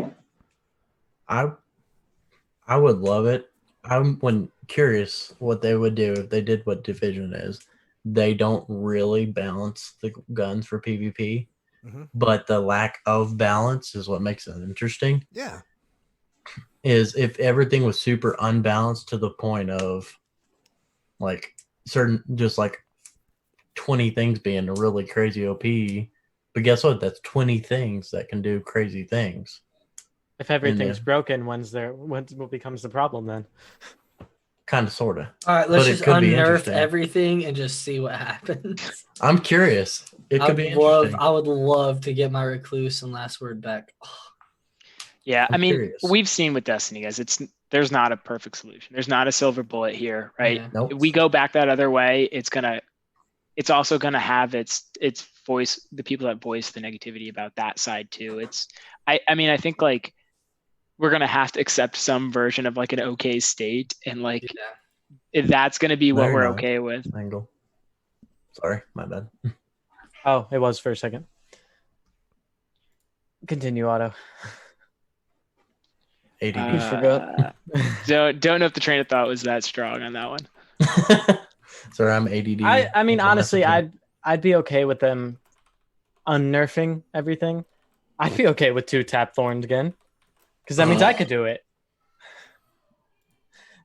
I would love it. I'm curious what they would do if they did what Division is. They don't really balance the guns for PvP, but the lack of balance is what makes it interesting. Yeah. Is if everything was super unbalanced to the point of like just like 20 things being a really crazy OP, but guess what? That's 20 things that can do crazy things. If everything's broken, what becomes the problem then? Kind of, sort of. All right, let's But it just could be unnerf interesting. everything and just see what happens. I'm curious. It could be interesting. I would love to get my recluse and last word back. Yeah, I'm curious. we've seen with Destiny, guys. There's not a perfect solution. There's not a silver bullet here, right? Yeah. Nope. If we go back that other way, it's also gonna have its voice, the people that voice the negativity about that side too. I think like we're gonna have to accept some version of like an okay state, and like if that's gonna be what No, we're you're not. okay with. Angle. Sorry, my bad. Oh, it was for a second. Continue, Otto. ADD. forgot. Don't know if the train of thought was that strong on that one. Sorry, I'm ADD. I mean, That's honestly, messaging. I'd be okay with them unnerfing everything. I'd be okay with 2-tap Thorns again, because that means I could do it.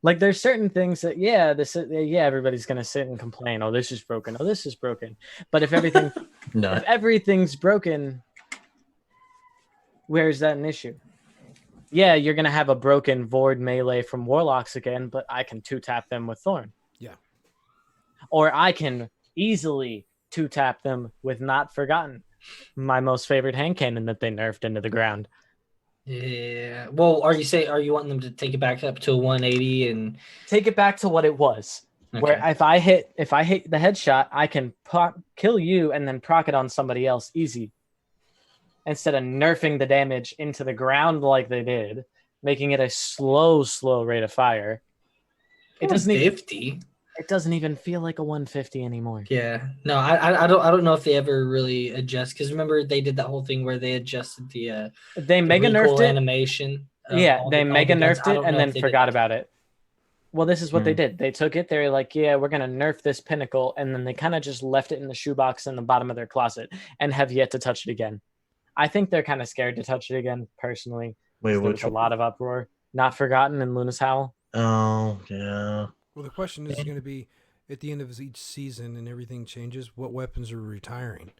Like, there's certain things that everybody's gonna sit and complain. Oh, this is broken. Oh, this is broken. But if everything No. if everything's broken, where is that an issue? Yeah, you're gonna have a broken Vord melee from Warlocks again, but I can 2-tap them with Thorn. Yeah. Or I can easily 2-tap them with Not Forgotten, my most favorite hand cannon that they nerfed into the ground. Yeah. Well, are you wanting them to take it back up to a 180 and Take it back to what it was. Where if I hit the headshot, I can kill you and then proc it on somebody else easy. Instead of nerfing the damage into the ground like they did, making it a slow rate of fire. It doesn't even 50? It doesn't even feel like a 150 anymore. Yeah, no, I don't know if they ever really adjust, because remember they did that whole thing where they adjusted the mega recoil nerfed it. animation. Yeah, they mega guns. nerfed I it don't and know if then they did forgot that. about it. Well, this is what they did. They took it. They were like, yeah, we're going to nerf this pinnacle. And then they kind of just left it in the shoebox in the bottom of their closet and have yet to touch it again. I think they're kind of scared to touch it again, personally. Wait, There was a lot of uproar. Not Forgotten and Luna's Howl. Oh, yeah. Well, the question is going to be, at the end of each season and everything changes, what weapons are retiring?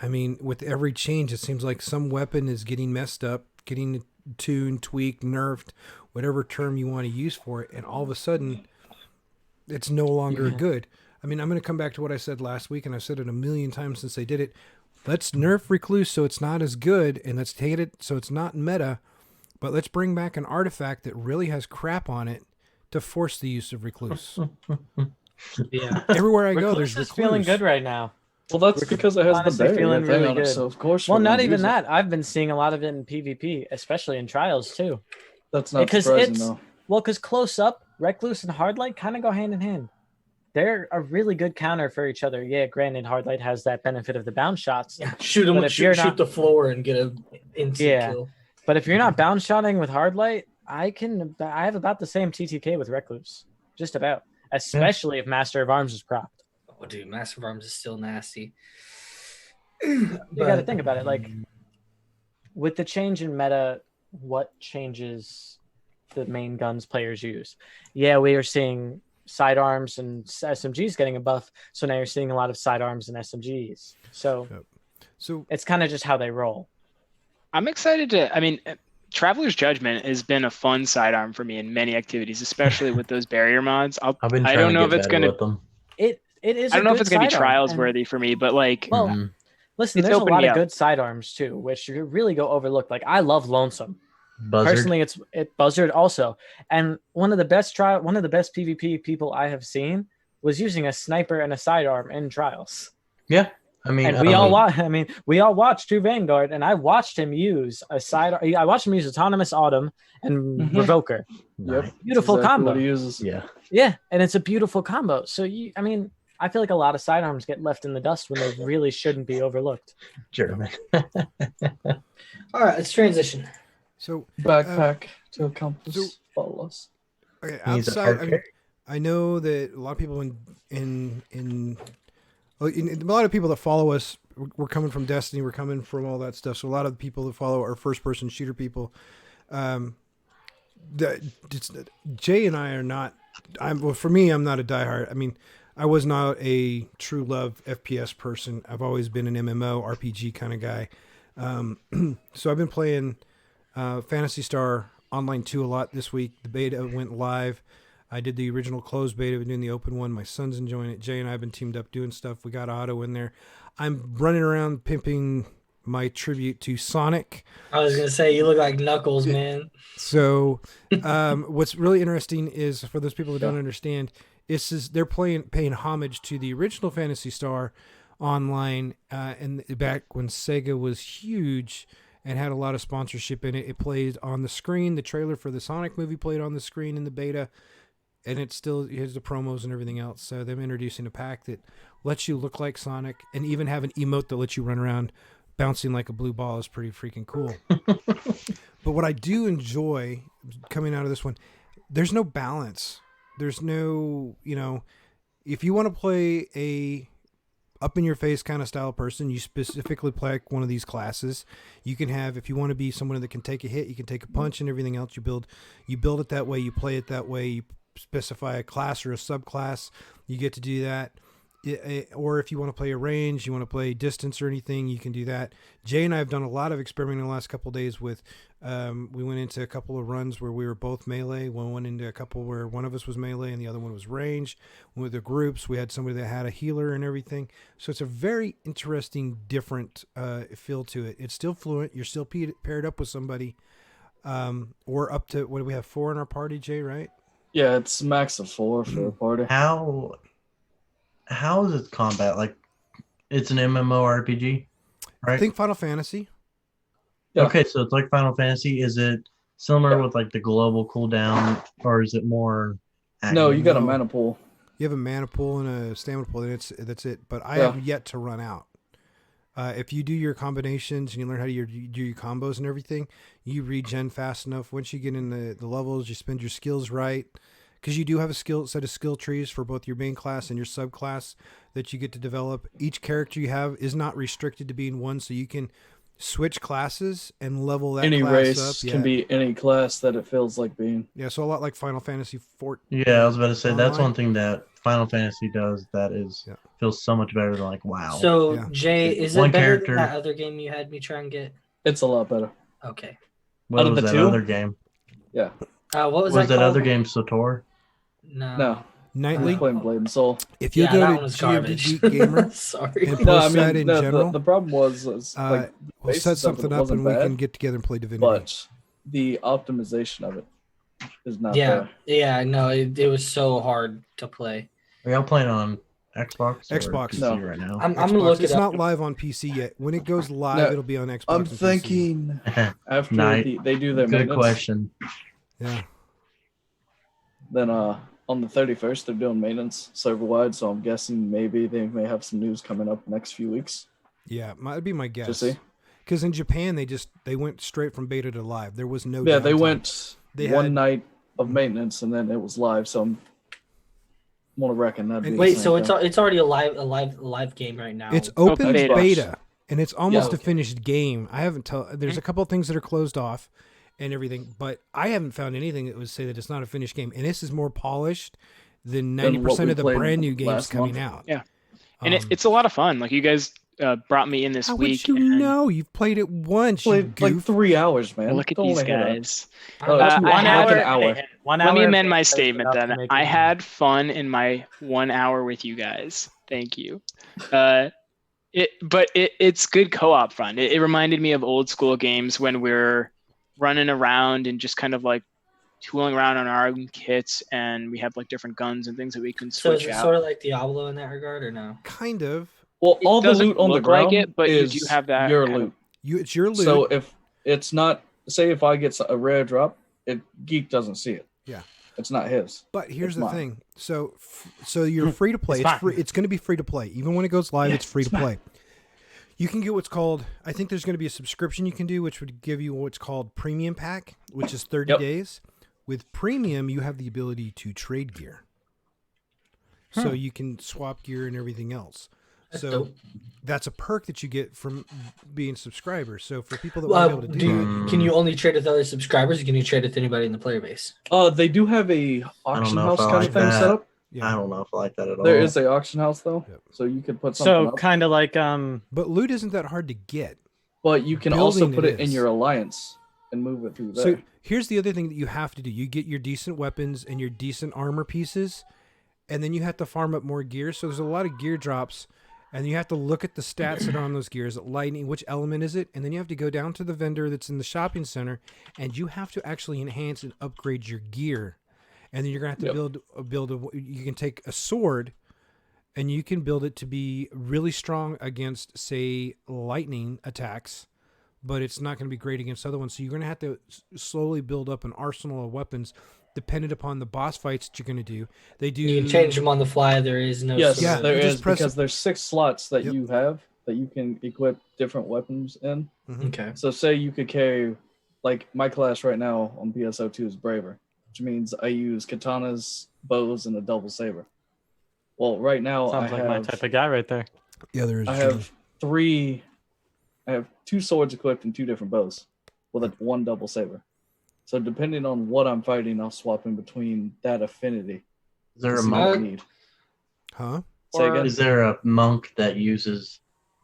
I mean, with every change, it seems like some weapon is getting messed up, getting tuned, tweaked, nerfed, whatever term you want to use for it, and all of a sudden, it's no longer good. I mean, I'm going to come back to what I said last week, and I've said it a million times since they did it. Let's nerf Recluse so it's not as good, and let's take it so it's not meta, but let's bring back an artifact that really has crap on it to force the use of Recluse. Yeah, Everywhere I go, Recluse there's is Recluse. feeling good right now. Well, that's because it has the honestly barrier feeling thing really on it, good. so of course. Well, we're not gonna even use it. that. I've been seeing a lot of it in PvP, especially in trials too. That's not Because surprising it's though. well, because close up, Recluse and Hardlight kind of go hand in hand. They're a really good counter for each other. Yeah, granted, Hardlight has that benefit of the bounce shots. yeah. Shoot But them, if you're shoot not- the floor and get an instant kill. But if you're not bounce shotting with Hardlight, I have about the same TTK with Recluse, just about. Especially if Master of Arms is propped. Oh, dude, Massive Arms is still nasty. You got to think about it. Like, with the change in meta, what changes the main guns players use? Yeah, we are seeing sidearms and SMGs getting a buff, so now you're seeing a lot of sidearms and SMGs. So it's kind of just how they roll. I'm excited to. I mean, Traveler's Judgment has been a fun sidearm for me in many activities, especially with those barrier mods. I've been trying I don't to know get if it's better gonna. with them. It is. I don't know if good it's gonna be sidearm, trials and- worthy for me, but like, Well, listen, It's there's a opened lot me of up. good sidearms too, which you really go overlooked. Like I love Lonesome. Buzzard. Personally, it Buzzard also, and one of the best PvP people I have seen was using a sniper and a sidearm in trials. Yeah, I mean, And we all watched True Vanguard, and I watched him use a sidearm. I watched him use Autonomous Autumn and Revoker. Yep. Beautiful Exactly combo. What he uses. Yeah. Yeah, and it's a beautiful combo. So I feel like a lot of sidearms get left in the dust when they really shouldn't be overlooked. German. All right, let's transition. So Backpack to a compass. so- Follow us. okay, He's a outside, hard I mean, carry. I know that a lot of people in a lot of people that follow us, we're coming from Destiny, we're coming from all that stuff. So a lot of the people that follow are first-person shooter people. Jay and I are not. For me, I'm not a diehard. I mean, I was not a true love FPS person. I've always been an MMO RPG kind of guy. So I've been playing Phantasy Star Online 2 a lot this week. The beta went live. I did the original closed beta. We're doing the open one. My son's enjoying it. Jay and I have been teamed up doing stuff. We got Otto in there. I'm running around pimping my tribute to Sonic. I was gonna say you look like Knuckles, man. So what's really interesting is, for those people who don't understand, they're paying homage to the original Phantasy Star Online, and back when Sega was huge and had a lot of sponsorship in it. It played on the screen. The trailer for the Sonic movie played on the screen in the beta, and it still has the promos and everything else. So them introducing a pack that lets you look like Sonic and even have an emote that lets you run around bouncing like a blue ball is pretty freaking cool. But what I do enjoy coming out of this one, there's no balance. There's no, if you want to play a up in your face kind of style person, you specifically play one of these classes. You can have, if you want to be someone that can take a hit, you can take a punch and everything else. You build it that way. You play it that way. You specify a class or a subclass. You get to do that. Or if you want to play a range, you want to play distance or anything, you can do that. Jay and I have done a lot of experimenting in the last couple of days with, we went into a couple of runs where we were both melee. One went into a couple where one of us was melee and the other one was range. With the groups, we had somebody that had a healer and everything. So it's a very interesting, different feel to it. It's still fluent. You're still paired up with somebody. Or up to, what do we have, 4 in our party, Jay, right? Yeah, it's max of 4 for a party. How is its combat? Like, it's an MMORPG, right? I think Final Fantasy. Yeah. Okay, so it's like Final Fantasy. Is it similar with like the global cooldown, or is it more? No, you got a No. mana pool. You have a mana pool and a stamina pool, and that's it. But I have yet to run out. If you do your combinations and you learn how to do your combos and everything, you regen fast enough. Once you get in the levels, you spend your skills right. Because you do have a set of skill trees for both your main class and your subclass that you get to develop. Each character you have is not restricted to being one, so you can switch classes and level that any class race up. can be any class that it feels like being. Yeah, so a lot like Final Fantasy 14. Yeah, I was about to say that's Online. one thing that Final Fantasy does that feels so much better than like WoW. So Jay, is One it better character- than that other game you had me try and get? It's a lot better. Okay. what out of was the that two? other game? Yeah. What was Was that that called? other game Sator? No. No. Nightly. I'm playing Blade and Soul. If you Yeah, that go one to was GMT garbage. Geek Gamer Sorry. and No, I post that mean, in no, general, the problem was like we'll basis set of it something up wasn't and we bad, can get together and play Divinity. but the optimization of it is not Yeah. there. Yeah. No, it was so hard to play. Are y'all playing on Xbox? Or Xbox. PC No. right now. I'm gonna Xbox. look It's it up. not live on PC yet. When it goes live, No, it'll be on Xbox. I'm and PC. thinking after Night. they do their Good maintenance, question. Yeah. then on the 31st they're doing maintenance server wide, so I'm guessing maybe they may have some news coming up next few weeks. Yeah, that'd be my guess. To see. Because in Japan, they went straight from beta to live. There was no. Yeah, they downtime. went They one had- night of maintenance and then it was live. So I'm want to reckon that. Wait, so it's already a live game right now. It's open beta. beta, and it's almost Yeah. a finished game. I haven't There's a couple of things that are closed off, and everything, but I haven't found anything that would say that it's not a finished game. And this is more polished than 90% of the played brand new games last coming month. out. Yeah. And it's a lot of fun. Like you guys brought me in this How week. would you and- know? You've played it once. You played like goof. 3 hours, man. Look at Don't these wanna hear that. guys. Oh, it's I like had- an hour. Let me amend my statement then. I had fun in my 1 hour with you guys. Thank you. It's good co-op fun. It reminded me of old school games when we're running around and just kind of like tooling around on our own kits, and we have like different guns and things that we can So switch is it out. sort of like Diablo in that regard, or no? Kind of. Well, It all the doesn't loot on the look like ground it, but you is do have that your kind of- loot. It's your loot. So if it's not, say if I get a rare drop, Geek doesn't see it. Yeah. It's not his. But here's It's the mine. thing. So you're free to play. It's It's fine. free. It's going to be free to play. Even when it goes live, Yeah, it's free it's to play. You can get what's called, I think there's going to be a subscription you can do, which would give you what's called Premium Pack, which is 30 Yep. days. With Premium, you have the ability to trade gear. So you can swap gear and everything else. That's So dope. that's a perk that you get from being subscribers. So for people that want to be able to do that, Can you only trade with other subscribers, or can you trade with anybody in the player base? They do have a auction know if house I kind like of thing that. set up. yeah. I don't know if I like that at all. There is a auction house though, Yep. so you could put something So up. kind of like But loot isn't that hard to get. But you can also building put it it in is. your alliance and move it through there. So here's the other thing that you have to do. You get your decent weapons and your decent armor pieces, and then you have to farm up more gear. So there's a lot of gear drops, and you have to look at the stats that are on those gears. Lightning, which element is it? And then you have to go down to the vendor that's in the shopping center, and you have to actually enhance and upgrade your gear. And then you're gonna have to build. You can take a sword, and you can build it to be really strong against, say, lightning attacks. But it's not going to be great against other ones. So you're going to have to slowly build up an arsenal of weapons dependent upon the boss fights that you're going to do. They do. You can change them on the fly. There is no. yes, Yeah, there you just is press- because there's 6 slots that Yep. you have that you can equip different weapons in. Okay. So say you could carry, like my class right now on PSO2 is Braver, which means I use katanas, bows, and a double saber. Well, right now sounds I like my have type of guy right there. Yeah, there is. I have 2 swords equipped and 2 different bows with a 1 double saber. So depending on what I'm fighting, I'll swap in between that affinity. Is there to a see what monk? I need. Huh? Say again? Is there a monk that uses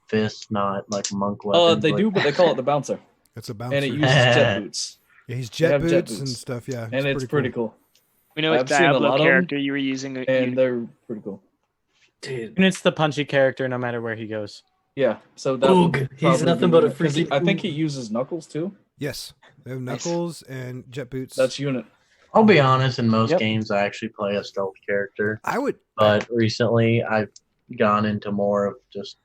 fists, not like monk weapons? They like- do, but they call it the bouncer, It's a bouncer. and it uses jet boots, yeah, he's they jet have boots, jet and boots. stuff. Yeah, and it's pretty cool. We know what I've seen a lot Diablo of them, character you were using. And they're pretty cool. Dude. And it's the punchy character no matter where he goes. Yeah, so that Oog, would he's probably nothing be but a it, 'cause freaking I think oog. he uses knuckles too. Yes, they have Nice. knuckles and jet boots. That's unit. I'll be honest, in most Yep. games, I actually play a stealth character. I would. But recently, I've gone into more of just.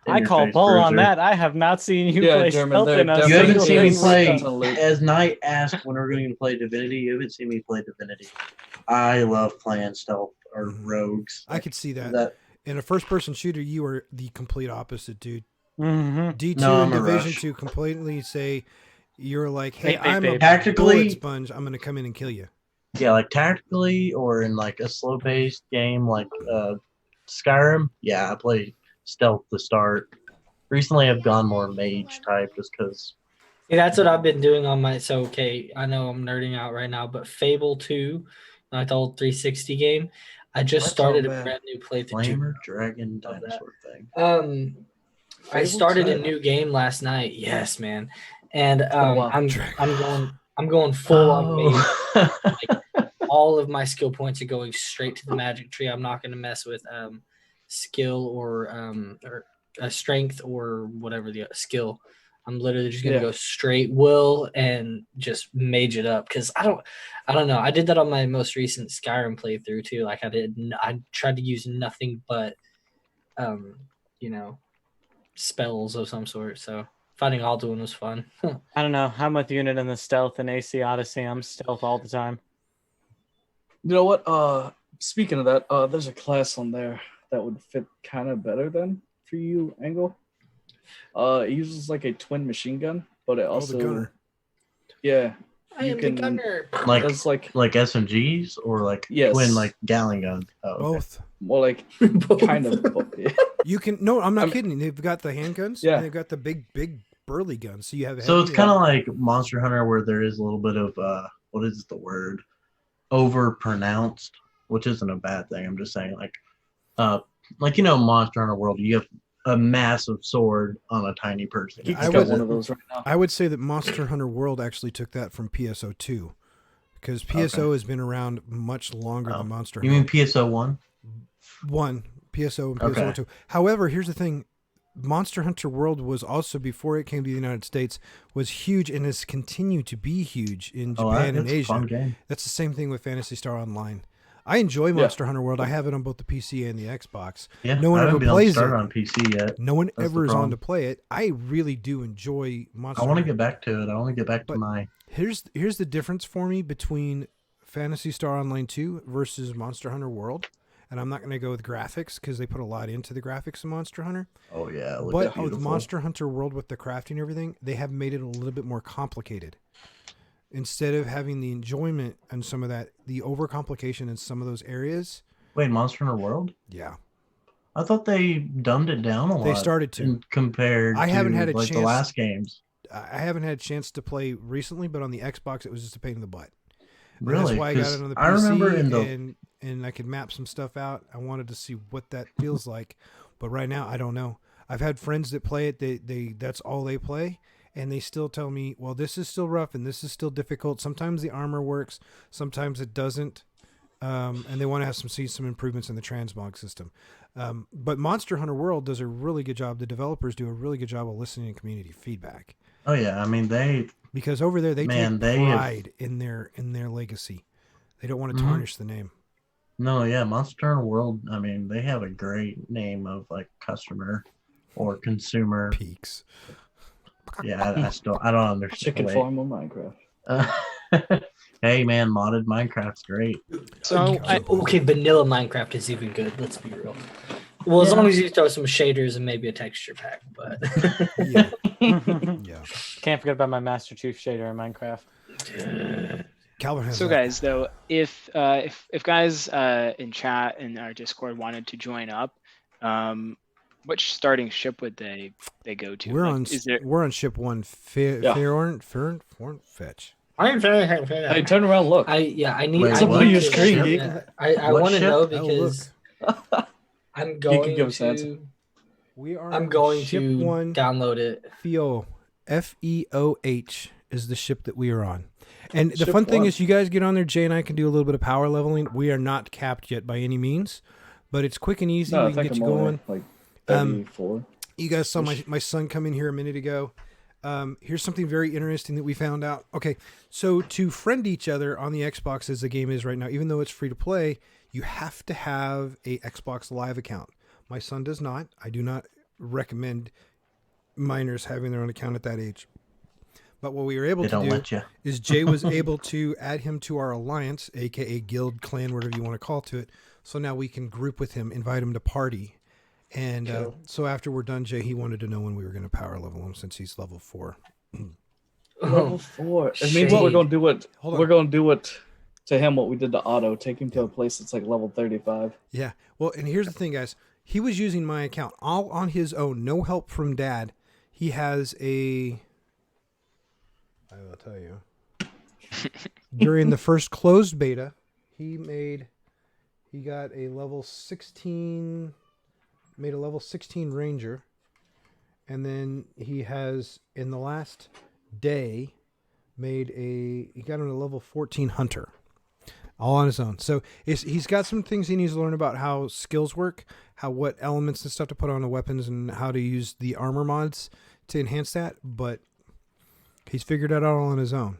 I call interface bull on bruiser. that. I have not seen you Yeah, play German, stealth they're in a You haven't single seen me game. play. As Knight asked when we're going to play Divinity, you haven't seen me play Divinity. I love playing stealth are rogues. I could see that. In a first-person shooter, you are the complete opposite, dude. Mm-hmm. D2 No, and I'm a Division rush. 2 completely say you're like, hey, Babe, babe, I'm a babe. Tactically- bullet sponge. I'm going to come in and kill you. Yeah, like tactically or in like a slow-paced game like Skyrim. Yeah, I play stealth to start. Recently, I've gone more mage type just because. See, that's what I've been doing on my. So, okay, I know I'm nerding out right now, but Fable 2, like the old 360 game, I just That's started all a bad. brand new playthrough. Flamer Dragon Dinosaur thing. I Fable started a 2? new game last night. Yes, man, and Oh, wow. I'm going full on mage. Oh. All of my skill points are going straight to the magic tree. I'm not going to mess with skill or strength or whatever the skill. I'm literally just going to go straight will and just mage it up because I don't know. I did that on my most recent Skyrim playthrough too. Like I tried to use nothing but spells of some sort. So fighting Alduin was fun. I don't know. I'm with Unit in the stealth and AC Odyssey. I'm stealth all the time. You know what? Speaking of that, there's a class on there that would fit kind of better than for you, Angle. It uses like a twin machine gun, but it also the gunner. Yeah. I am the gunner. Like That's like SMGs or like Yes. twin like Gatling gun. Oh, okay. Both. more like kind of yeah. You can. No, I'm not kidding. They've got the handguns. Yeah. And they've got the big burly guns. So you have. So it's heavy- kind of like Monster Hunter where there is a little bit of what is the word? Over pronounced, which isn't a bad thing. I'm just saying like Monster Hunter World, you have a massive sword on a tiny person. Geek's I got would- one of those right now. I would say that Monster Hunter World actually took that from PSO2, because PSO has been around much longer than Monster You Hunter. mean PSO 1? One PSO and PSO Okay. 2. However, here's the thing: Monster Hunter World was also, before it came to the United States, was huge and has continued to be huge in Japan and that's a Asia. fun game. That's the same thing with Phantasy Star Online. I enjoy Monster Hunter World. I have it on both the PC and the Xbox. Yeah, No one I ever haven't been able to plays start it. on PC yet. No one That's ever the is on problem. to play it. I really do enjoy Monster I want to Hunter. get back to it. I want to get back to But- my. Here's the difference for me between Phantasy Star Online 2 versus Monster Hunter World. And I'm not going to go with graphics because they put a lot into the graphics of Monster Hunter. Oh yeah, it looks But beautiful. with Monster Hunter World, with the crafting and everything, they have made it a little bit more complicated. Instead of having the enjoyment and some of that, the overcomplication in some of those areas. Wait, Monster Hunter World? Yeah. I thought they dumbed it down a lot. They started to. compared. I haven't had a like the chance- last games. I haven't had a chance to play recently, but on the Xbox, it was just a pain in the butt. And Really? that's why I got 'Cause it on the PC. I remember in the and I could map some stuff out. I wanted to see what that feels like, but right now I don't know. I've had friends that play it. They that's all they play, and they still tell me, "Well, this is still rough and this is still difficult. Sometimes the armor works, sometimes it doesn't." And they want to have see some improvements in the transmog system. But Monster Hunter World does a really good job. The developers do a really good job of listening to community feedback, Oh yeah, I mean because over there they Man, take they have- pride in their legacy. They don't want to Mhm. tarnish the name. No, yeah, Monster Hunter World. I mean, they have a great name of like customer or consumer. Peaks. Yeah, I don't understand. Chicken Wait. farm on Minecraft. Hey man, modded Minecraft's great. So Okay, vanilla Minecraft is even good. Let's be real. Well, as long as you throw some shaders and maybe a texture pack, but Yeah. Yeah. Can't forget about my Master Chief shader in Minecraft. Calvin has So that. guys, though, if guys in chat and our Discord wanted to join up, which starting ship would they go to? We're Like, on Is there? we're on ship one. Yeah. Fetch. I'm very Hey, turn around, look. I need. Wait, I what? need Your to- screen, geek. I What want to ship? know Oh, because I'm can going give us an answer. to. We are. I'm on going ship to one. download it. FEOH. FEOH is the ship that we are on. And the Ship fun thing one. is, you guys get on there. Jay and I can do a little bit of power leveling. We are not capped yet by any means, but it's quick and easy. No, We I can think get I'm you only going. like Um, 34. You guys saw my son come in here a minute ago. Here's something very interesting that we found out. Okay, so to friend each other on the Xbox as the game is right now, even though it's free to play, you have to have a Xbox Live account. My son does not. I do not recommend minors having their own account at that age. But what we were able They to don't do let you. is Jay was able to add him to our alliance, aka guild, clan, whatever you want to call to it, So now we can group with him, invite him to party. And Cool. so after we're done, Jay, he wanted to know when we were going to power level him since he's level 4. Level 4. It means what we're gonna do it. Hold on. We're gonna do it to him. What we did to Otto. Take him to a place that's like level 35. Yeah. Well, and here's the thing, guys. He was using my account all on his own. No help from Dad. He has I will tell you. During the first closed beta, he got a level 16, made a level 16 Ranger. And then he has, in the last day, he got him a level 14 Hunter. All on his own. So he's got some things he needs to learn about how skills work, what elements and stuff to put on the weapons, and how to use the armor mods to enhance that. But he's figured it out all on his own.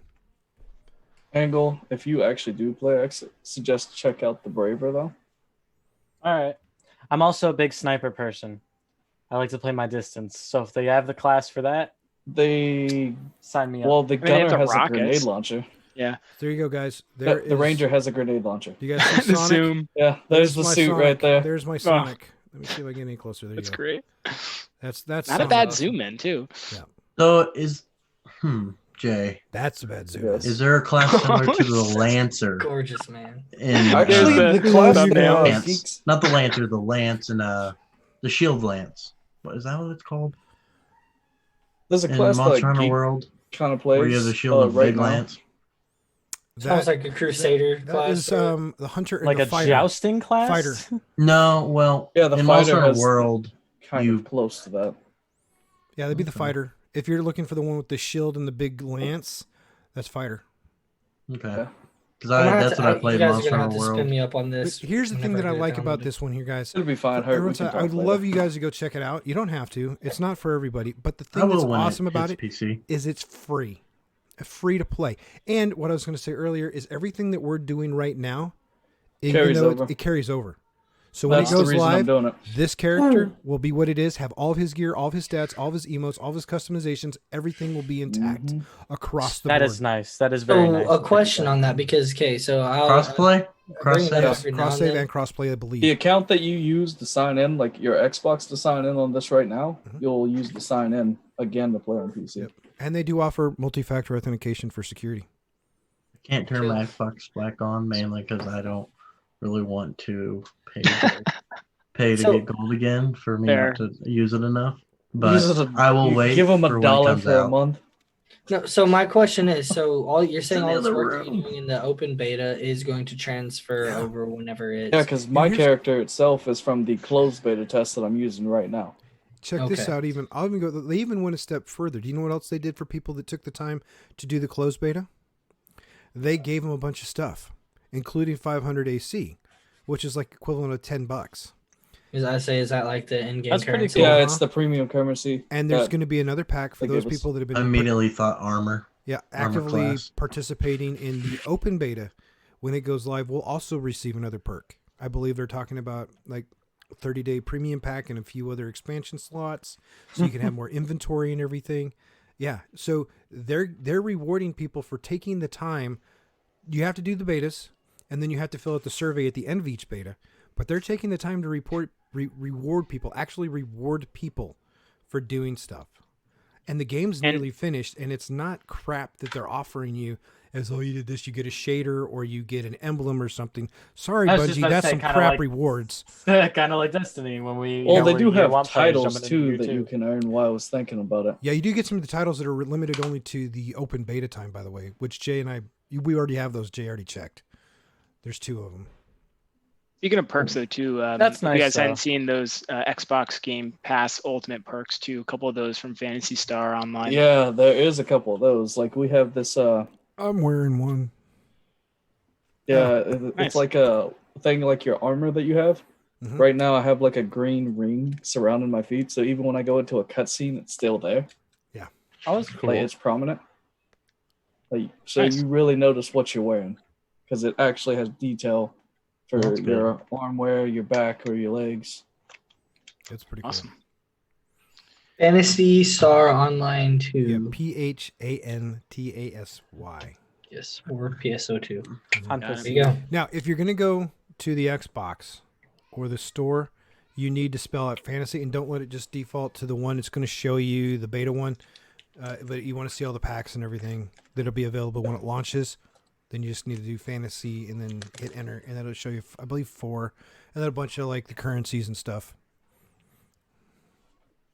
Angle, if you actually do play, I suggest check out the Braver though. All right. I'm also a big sniper person. I like to play my distance. So if they have the class for that, They sign me up. well, the they have gunner the has a rockets. grenade launcher. Yeah. There you go, guys. The Ranger has a grenade launcher. You guys see The Sonic? Zoom. Yeah, there's the my suit Sonic. right there. There's my Sonic. Let me see if I get any closer. There That's you go. great. That's Not a Sonic. bad zoom in too. So Jay, That's a bad zoom. Yes. is there a class similar to the Lancer? Gorgeous, man. In, Actually, There's the class thumbnail. Lance. geeks. Not the Lancer, the Lance and the Shield Lance. What is that? What it's called? There's a In class that Monster like Hunter geek World, kind of plays. where you have the shield of right Big now. Lance. Sounds like a Crusader That class. is the hunter and like the a fighter. jousting class? Fighter. No, well, Yeah, the in Monster fighter Hunter has World, kind you- of close to that. Yeah, that'd be the Okay. fighter. If you're looking for the one with the shield and the big lance, that's fighter. okay, Yeah. because I'm gonna have that's to- what I You played guys are Monster gonna have Hunter to spin World. me up on But this. here's the thing whenever that I get like about downloaded. this one here, guys. It'll be fine. Hurt. Everyone's like, I'd love you guys to go check it out. You don't have to. It's not for everybody. But the I thing that's will when awesome about hits it PC. is it's free. Free to play. And what I was going to say earlier is everything that we're doing right now, even Carries though over. it carries over. So when That's it the goes reason I'm live, doing it. this character will be what it is, have all of his gear, all of his stats, all of his emotes, all of his customizations, everything will be intact Mhm. across the That board. is nice. That is very So nice. a question on that because so I'll Crossplay, bring that up cross every now Cross and save then. and cross play, I believe. The account that you use to sign in, like your Xbox to sign in on this right now, you'll use to sign in again to play on PC. Yep. And they do offer multi-factor authentication for security. Can't turn my Xbox back on mainly because I don't really want to pay to So- get gold again for me Fair. not to use it enough. But Use it to- I will you wait. Give them for when it $1 comes for a out. month. No, so my question is, so all you're saying in all the this other work that room. you're doing in the open beta is going to transfer Yeah. over whenever it's Yeah, because my here's- character itself is from the closed beta test that I'm using right now. Check this Okay. out. I'll even go. They even went a step further. Do you know what else they did for people that took the time to do the closed beta? They gave them a bunch of stuff, including 500 AC, which is like equivalent of $10. Is that like the in-game That's pretty currency? cool. Yeah, Uh-huh. it's the premium currency. And there's that- going to be another pack for they those give us. people that have been I immediately thought armor. Armor actively class. participating in the open beta. When it goes live, we'll also receive another perk. I believe they're talking about like 30-day premium pack and a few other expansion slots, so you can have more inventory and everything. Yeah, so they're rewarding people for taking the time. You have to do the betas, and then you have to fill out the survey at the end of each beta. But they're taking the time to reward people, actually reward people for doing stuff. And the game's And- nearly finished, and it's not crap that they're offering you as, oh, you did this, you get a shader, or you get an emblem or something. Sorry, I was just Bungie, about to that's say, some kinda crap like- rewards. kind of like Destiny when we. Well, they when do year have one players titles jumping into too year that two. you can earn while I was thinking about it. Yeah, you do get some of the titles that are limited only to the open beta time, by the way, which Jay and we already have those. Jay already checked. There's 2 of them. Speaking of perks, though, too, That's if nice, you guys hadn't though. seen those Xbox Game Pass Ultimate perks, too. A couple of those from Phantasy Star Online. Yeah, there is a couple of those. Like we have this. I'm wearing one. Yeah, Nice. it's like a thing like your armor that you have. Mhm. Right now, I have like a green ring surrounding my feet, so even when I go into a cutscene, it's still there. Oh, that's cool. Like it's prominent. Like so, Nice. you really notice what you're wearing because it actually has detail for That's good. your arm wear, your back, or your legs. It's pretty Awesome. Fantasy Star Online cool. 2. Yeah, PHANTASY. Yes, or PSO2. Fantasy. There you go. Now, if you're going to go to the Xbox or the store, you need to spell out Fantasy, and don't let it just default to the one. It's going to show you the beta one, but you want to see all the packs and everything that'll be available when it launches. Then you just need to do Fantasy and then hit enter, and that'll show you, I believe, 4, and then a bunch of like the currencies and stuff.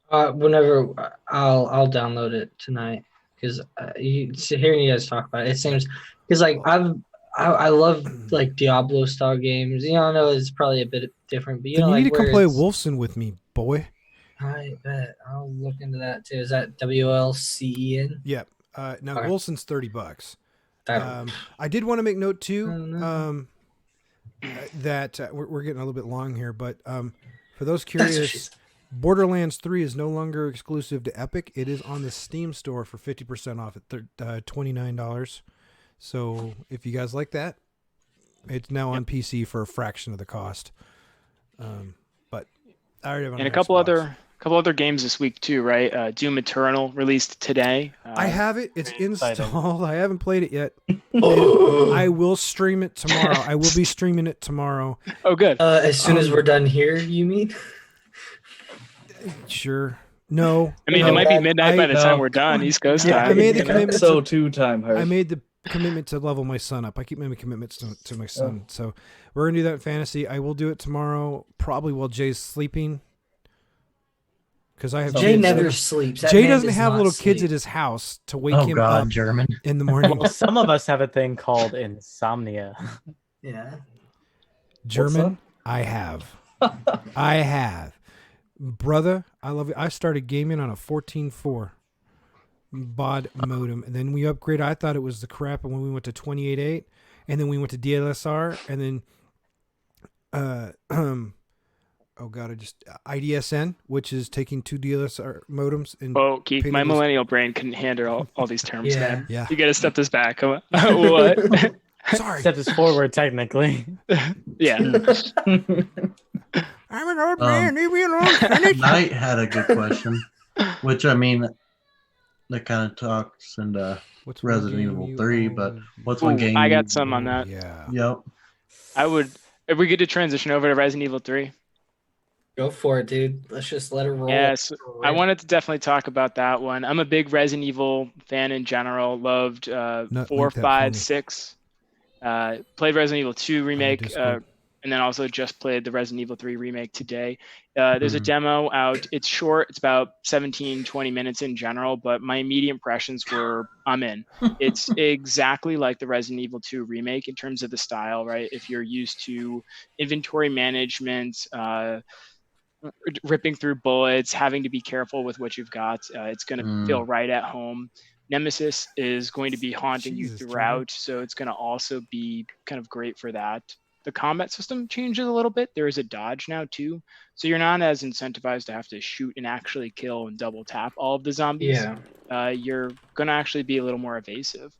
Whenever I'll download it tonight, because hearing you guys talk about it, it seems, because like I love like Diablo style games. I know it's probably a bit different, but you know, need like to come play Wolfson with me, boy. I bet I'll look into that too. Is that WLCEN? Yep. Now Okay. Wolfson's $30. I did want to make note too that we're getting a little bit long here, but for those curious, Borderlands 3 is no longer exclusive to Epic. It is on the Steam store for 50% off at $29. So if you guys like that, it's now on PC for a fraction of the cost. But I already have and a couple other games this week too, right? Doom Eternal released today. I have it. It's installed. I haven't played it yet. I will stream it tomorrow. I will be streaming it tomorrow. Oh, good. As soon as we're done here, you mean? Sure. No. I mean, it might be midnight by the time we're done. East Coast time. I made the commitment. So time. I made the commitment to level my son up. I keep making commitments to my son. So we're gonna do that in Fantasy. I will do it tomorrow, probably while Jay's sleeping. Because I have Jay never sleeps. Jay doesn't have little kids at his house to wake him up German. in the morning. Well, some of us have a thing called insomnia. Yeah. German, I have. I have. Brother, I love it. I started gaming on a 14.4 baud modem, and then we upgraded. I thought it was the crap, and when we went to 28.8, and then we went to DLSR, and then IDSN, which is taking 2 DLSR modems. And Geek, my millennial brain couldn't handle all these terms, man. Yeah. You got to step this back. What? Sorry. Step this forward, technically. Yeah. I'm an old man. Leave me alone. Knight had a good question, which I mean, that kind of talks into What's Resident Evil 3, but what's one game? I got some on that. Yeah. Yep. If we get to transition over to Resident Evil 3. Go for it, dude. Let's just let it roll. Yes, I wanted to definitely talk about that one. I'm a big Resident Evil fan in general. Loved 4, 5, 6. Played Resident Evil 2 remake, and then also just played the Resident Evil 3 remake today. There's a demo out. It's short. It's about 17, 20 minutes in general, but my immediate impressions were, I'm in. It's exactly like the Resident Evil 2 remake in terms of the style, right? If you're used to inventory management, ripping through bullets, having to be careful with what you've got, it's going to feel right at home. Nemesis is going to be haunting you throughout, so it's going to also be kind of great for that. The combat system changes a little bit. There is a dodge now too, so you're not as incentivized to have to shoot and actually kill and double tap all of the zombies. Yeah. You're going to actually be a little more evasive,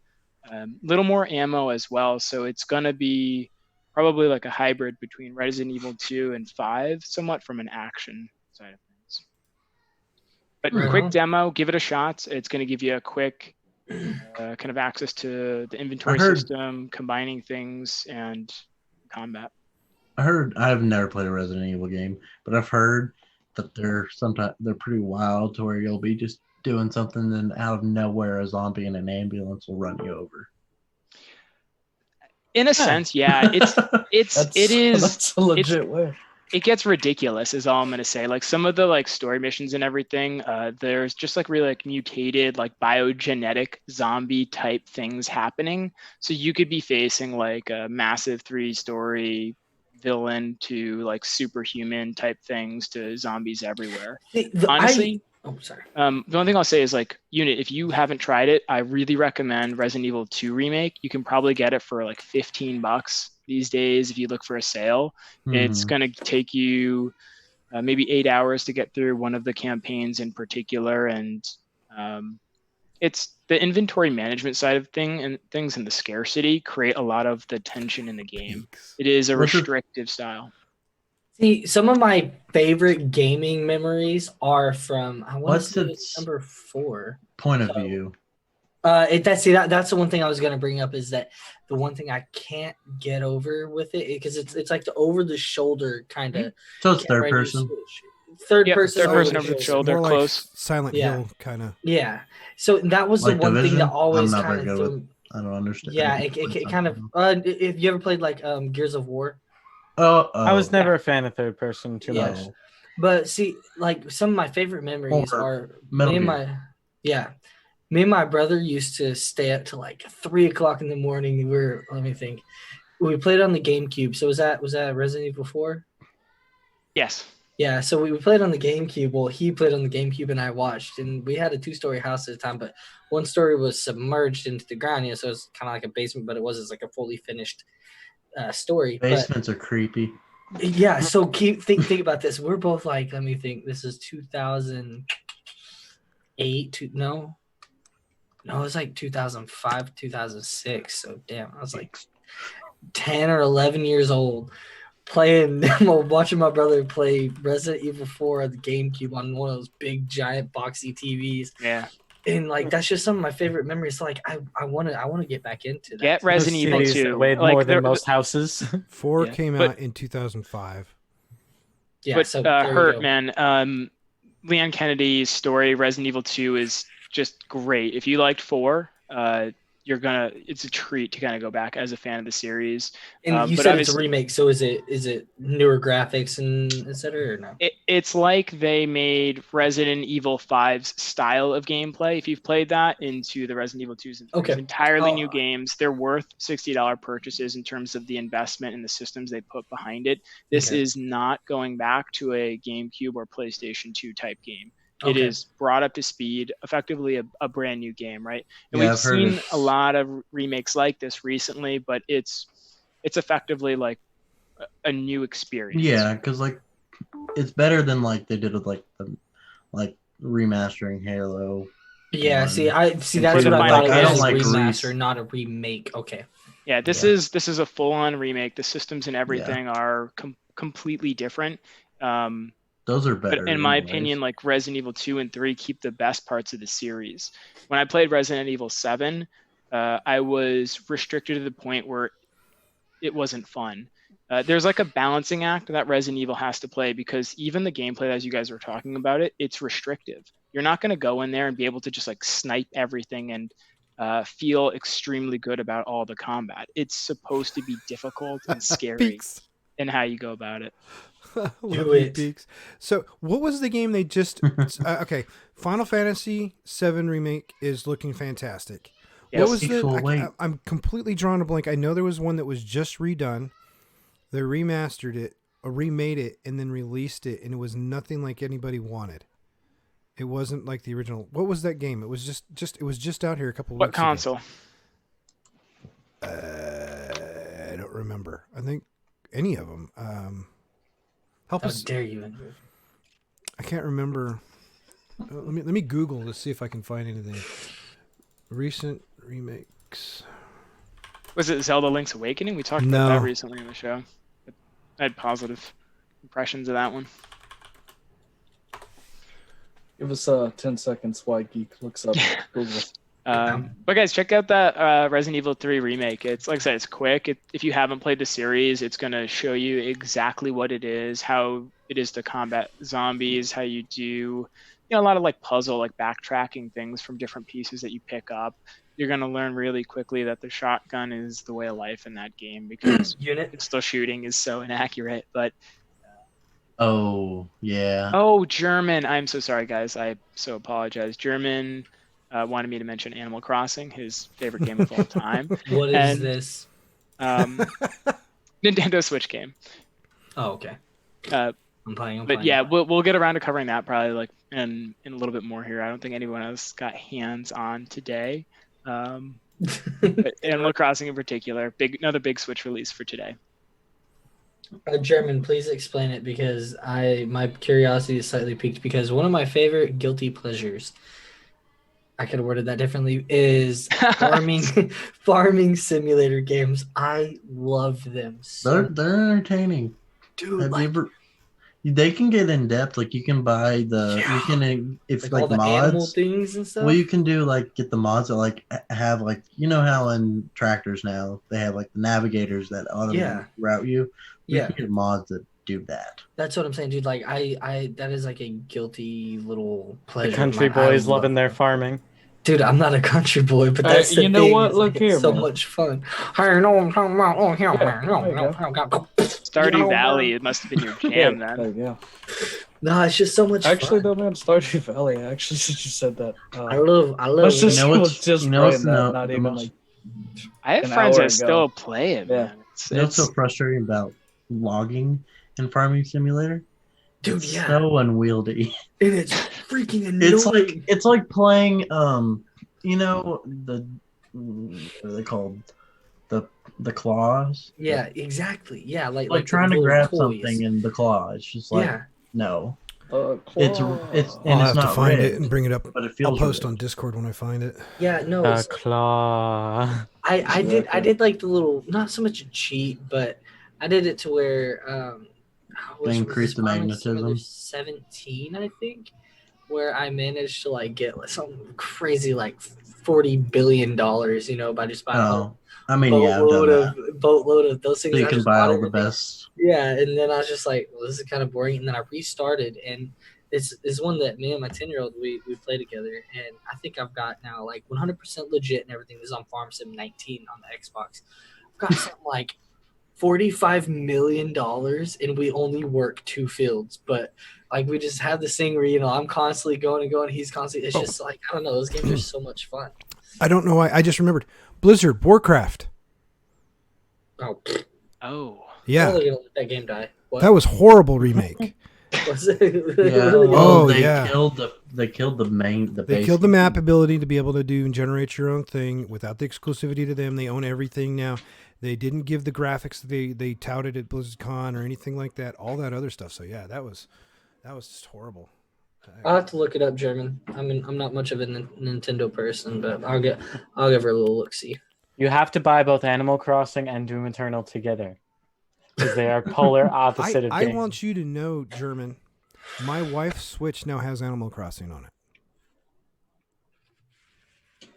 little more ammo as well, so it's going to be probably like a hybrid between Resident Evil 2 and 5, somewhat from an action side of things. But quick demo, give it a shot. It's going to give you a quick kind of access to the inventory system, combining things, and combat. I've never played a Resident Evil game, but I've heard that they're pretty wild to where you'll be just doing something and out of nowhere a zombie in an ambulance will run you over. In a sense, yeah. That's a legit way. It gets ridiculous is all I'm going to say. Like some of the like story missions and everything, there's just like really like mutated, like biogenetic zombie type things happening. So you could be facing like a massive 3-story villain to like superhuman type things to zombies everywhere. Honestly, sorry. The only thing I'll say is like Unit, if you haven't tried it, I really recommend Resident Evil 2 Remake. You can probably get it for like $15 these days if you look for a sale. It's going to take you maybe 8 hours to get through one of the campaigns in particular, and it's the inventory management side of things and the scarcity create a lot of the tension in the game. It is a restrictive style. See, some of my favorite gaming memories are from What's the number 4 point of view? That's the one thing I was gonna bring up is that the one thing I can't get over with it because it's like the over the shoulder kind of. So it's third person. Third Yep, person. third person over over the shoulder, More like close. Silent Yeah. Hill kind of. Yeah. So that was Like the one thing Division? that always I'm not kind very of good threw. I don't understand. Yeah, it kind of. If you ever played like Gears of War. I was never a fan of third person too much. But see, like some of my favorite memories are Metal me and Gear. me and my brother used to stay up till like 3:00 in the morning. Let me think. We played on the GameCube. So was that Resident Evil 4? Yes. Yeah, so we played on the GameCube. Well, he played on the GameCube and I watched. And we had a 2-story house at the time, but one story was submerged into the ground. So it was kind of like a basement, but it wasn't like a fully finished story. Basements are creepy. Yeah, so think about this. We're both like, let me think. This is 2008. No, it was like 2005, 2006. So damn, I was like 10 or 11 years old. Watching my brother play Resident Evil 4 on the GameCube on one of those big giant boxy TVs. Yeah. And like that's just some of my favorite memories. Like I want to get back into that. Get Resident Evil 2. Weighed more than most houses. 4 came out in 2005. Yeah, but so Hurt, man. Leon Kennedy's story, Resident Evil 2, is just great. If you liked 4, it's a treat to kind of go back as a fan of the series. And you said it's a remake, so is it newer graphics and et cetera, or no? It's like they made Resident Evil 5's style of gameplay, if you've played that, into the Resident Evil 2s and 3s. Okay. Entirely new games. They're worth $60 purchases in terms of the investment and the systems they put behind it. This is not going back to a GameCube or PlayStation 2 type game. It is brought up to speed, effectively a brand new game, right? And we've seen a lot of remakes like this recently, but it's effectively like a new experience. Yeah, because like it's better than like they did with like remastering Halo. Yeah, that's what I thought. It was a remaster, not a remake. Okay. Yeah, this is a full-on remake. The systems and everything are completely different. Those are better. But in my opinion, like Resident Evil 2 and 3 keep the best parts of the series. When I played Resident Evil 7, I was restricted to the point where it wasn't fun. There's like a balancing act that Resident Evil has to play because even the gameplay, as you guys were talking about it's restrictive. You're not going to go in there and be able to just like snipe everything and feel extremely good about all the combat. It's supposed to be difficult and scary in how you go about it. Do it. Peaks. So what was the game they just okay, Final Fantasy 7 Remake is looking fantastic. What was I'm completely drawn a blank. I know there was one that was just redone. They remastered it or remade it and then released it, and it was nothing like anybody wanted. It wasn't like the original. What was that game? It was just out here a couple of weeks ago. What console? I don't remember. I think any of them. Help us. How dare you? I can't remember. Let me Google to see if I can find anything. Recent remakes. Was it Zelda Link's Awakening? We talked about that recently in the show. I had positive impressions of that one. Give us 10 seconds while Geek looks up Google. But guys, check out that Resident Evil 3 remake. It's like I said, it's quick. If you haven't played the series, it's going to show you exactly what it is, how it is to combat zombies, how you do, a lot of like puzzle, like backtracking things from different pieces that you pick up. You're going to learn really quickly that the shotgun is the way of life in that game because pistol shooting is so inaccurate. But oh yeah. Oh, German. I'm so sorry, guys. I so apologize. German. Wanted me to mention Animal Crossing, his favorite game of all time. What is this? Nintendo Switch game. Oh, okay. I'm playing. Yeah, we'll get around to covering that probably like in a little bit more here. I don't think anyone else got hands on today. But Animal Crossing in particular, another big Switch release for today. German, please explain it because my curiosity is slightly piqued because one of my favorite guilty pleasures. I could have worded that differently, is farming simulator games. I love them. They're entertaining. Dude, you They can get in depth. Like you can buy you can if Like like all the animal mods. things and stuff. Well, you can do like get the mods that like have like how in tractors now they have like the navigators that automatically route you. You can get mods that do that. That's what I'm saying, dude. Like I that is like a guilty little pleasure. The country boys loving their farming. Dude, I'm not a country boy, but that's the you know thing. what? Look it's here, so man. much fun. I know what I'm talking about. Oh, there Stardew Valley, it must have been your jam then. There you go. No, it's just so much Actually, fun. though, man, Stardew Valley. Actually, since you said that, I love. let's just you know what's not even most- like. I have An friends hour that ago. still play it, Yeah. man. What's so frustrating about logging in Farming Simulator? Dude, It's yeah. so unwieldy. And it's freaking annoying. It's like playing the what are they called? The claws. Yeah, exactly. Yeah, Like trying to grab something in the claw. It's just like no. It's I'll and have it's to not find red, it and bring it up. but it feels I'll post red. on Discord when I find it. Yeah, no. The claw. I did like the little, not so much a cheat, but I did it to where Increase the magnetism. 17, I think, where I managed to like get something crazy like $40 billion, by just buying a I mean, yeah, I've done that. boatload of those things. So you I can just buy bought all the everything. best. Yeah, and then I was just like, well, this is kind of boring. And then I restarted, and it's one that me and my 10-year-old we play together, and I think I've got now like 100% legit and everything. This is on Farm Sim 19 on the Xbox. I've got something like $45 million, and we only work 2 fields, but like we just have this thing where I'm constantly going and going. He's constantly. It's just like I don't know. Those games are so much fun. I don't know why. I just remembered Blizzard Warcraft. Oh. Yeah, Let that game die. What? that was horrible remake. Was it? Yeah. They killed the main. They killed the map ability to be able to do and generate your own thing without the exclusivity to them. They own everything now. They didn't give the graphics that they touted at BlizzCon or anything like that. All that other stuff. So yeah, that was just horrible. I'll have to look it up, German. I mean, I'm not much of a Nintendo person, but I'll give her a little look. See. You have to buy both Animal Crossing and Doom Eternal together because they are polar opposite of I games. want you to know, German. My wife's Switch now has Animal Crossing on it.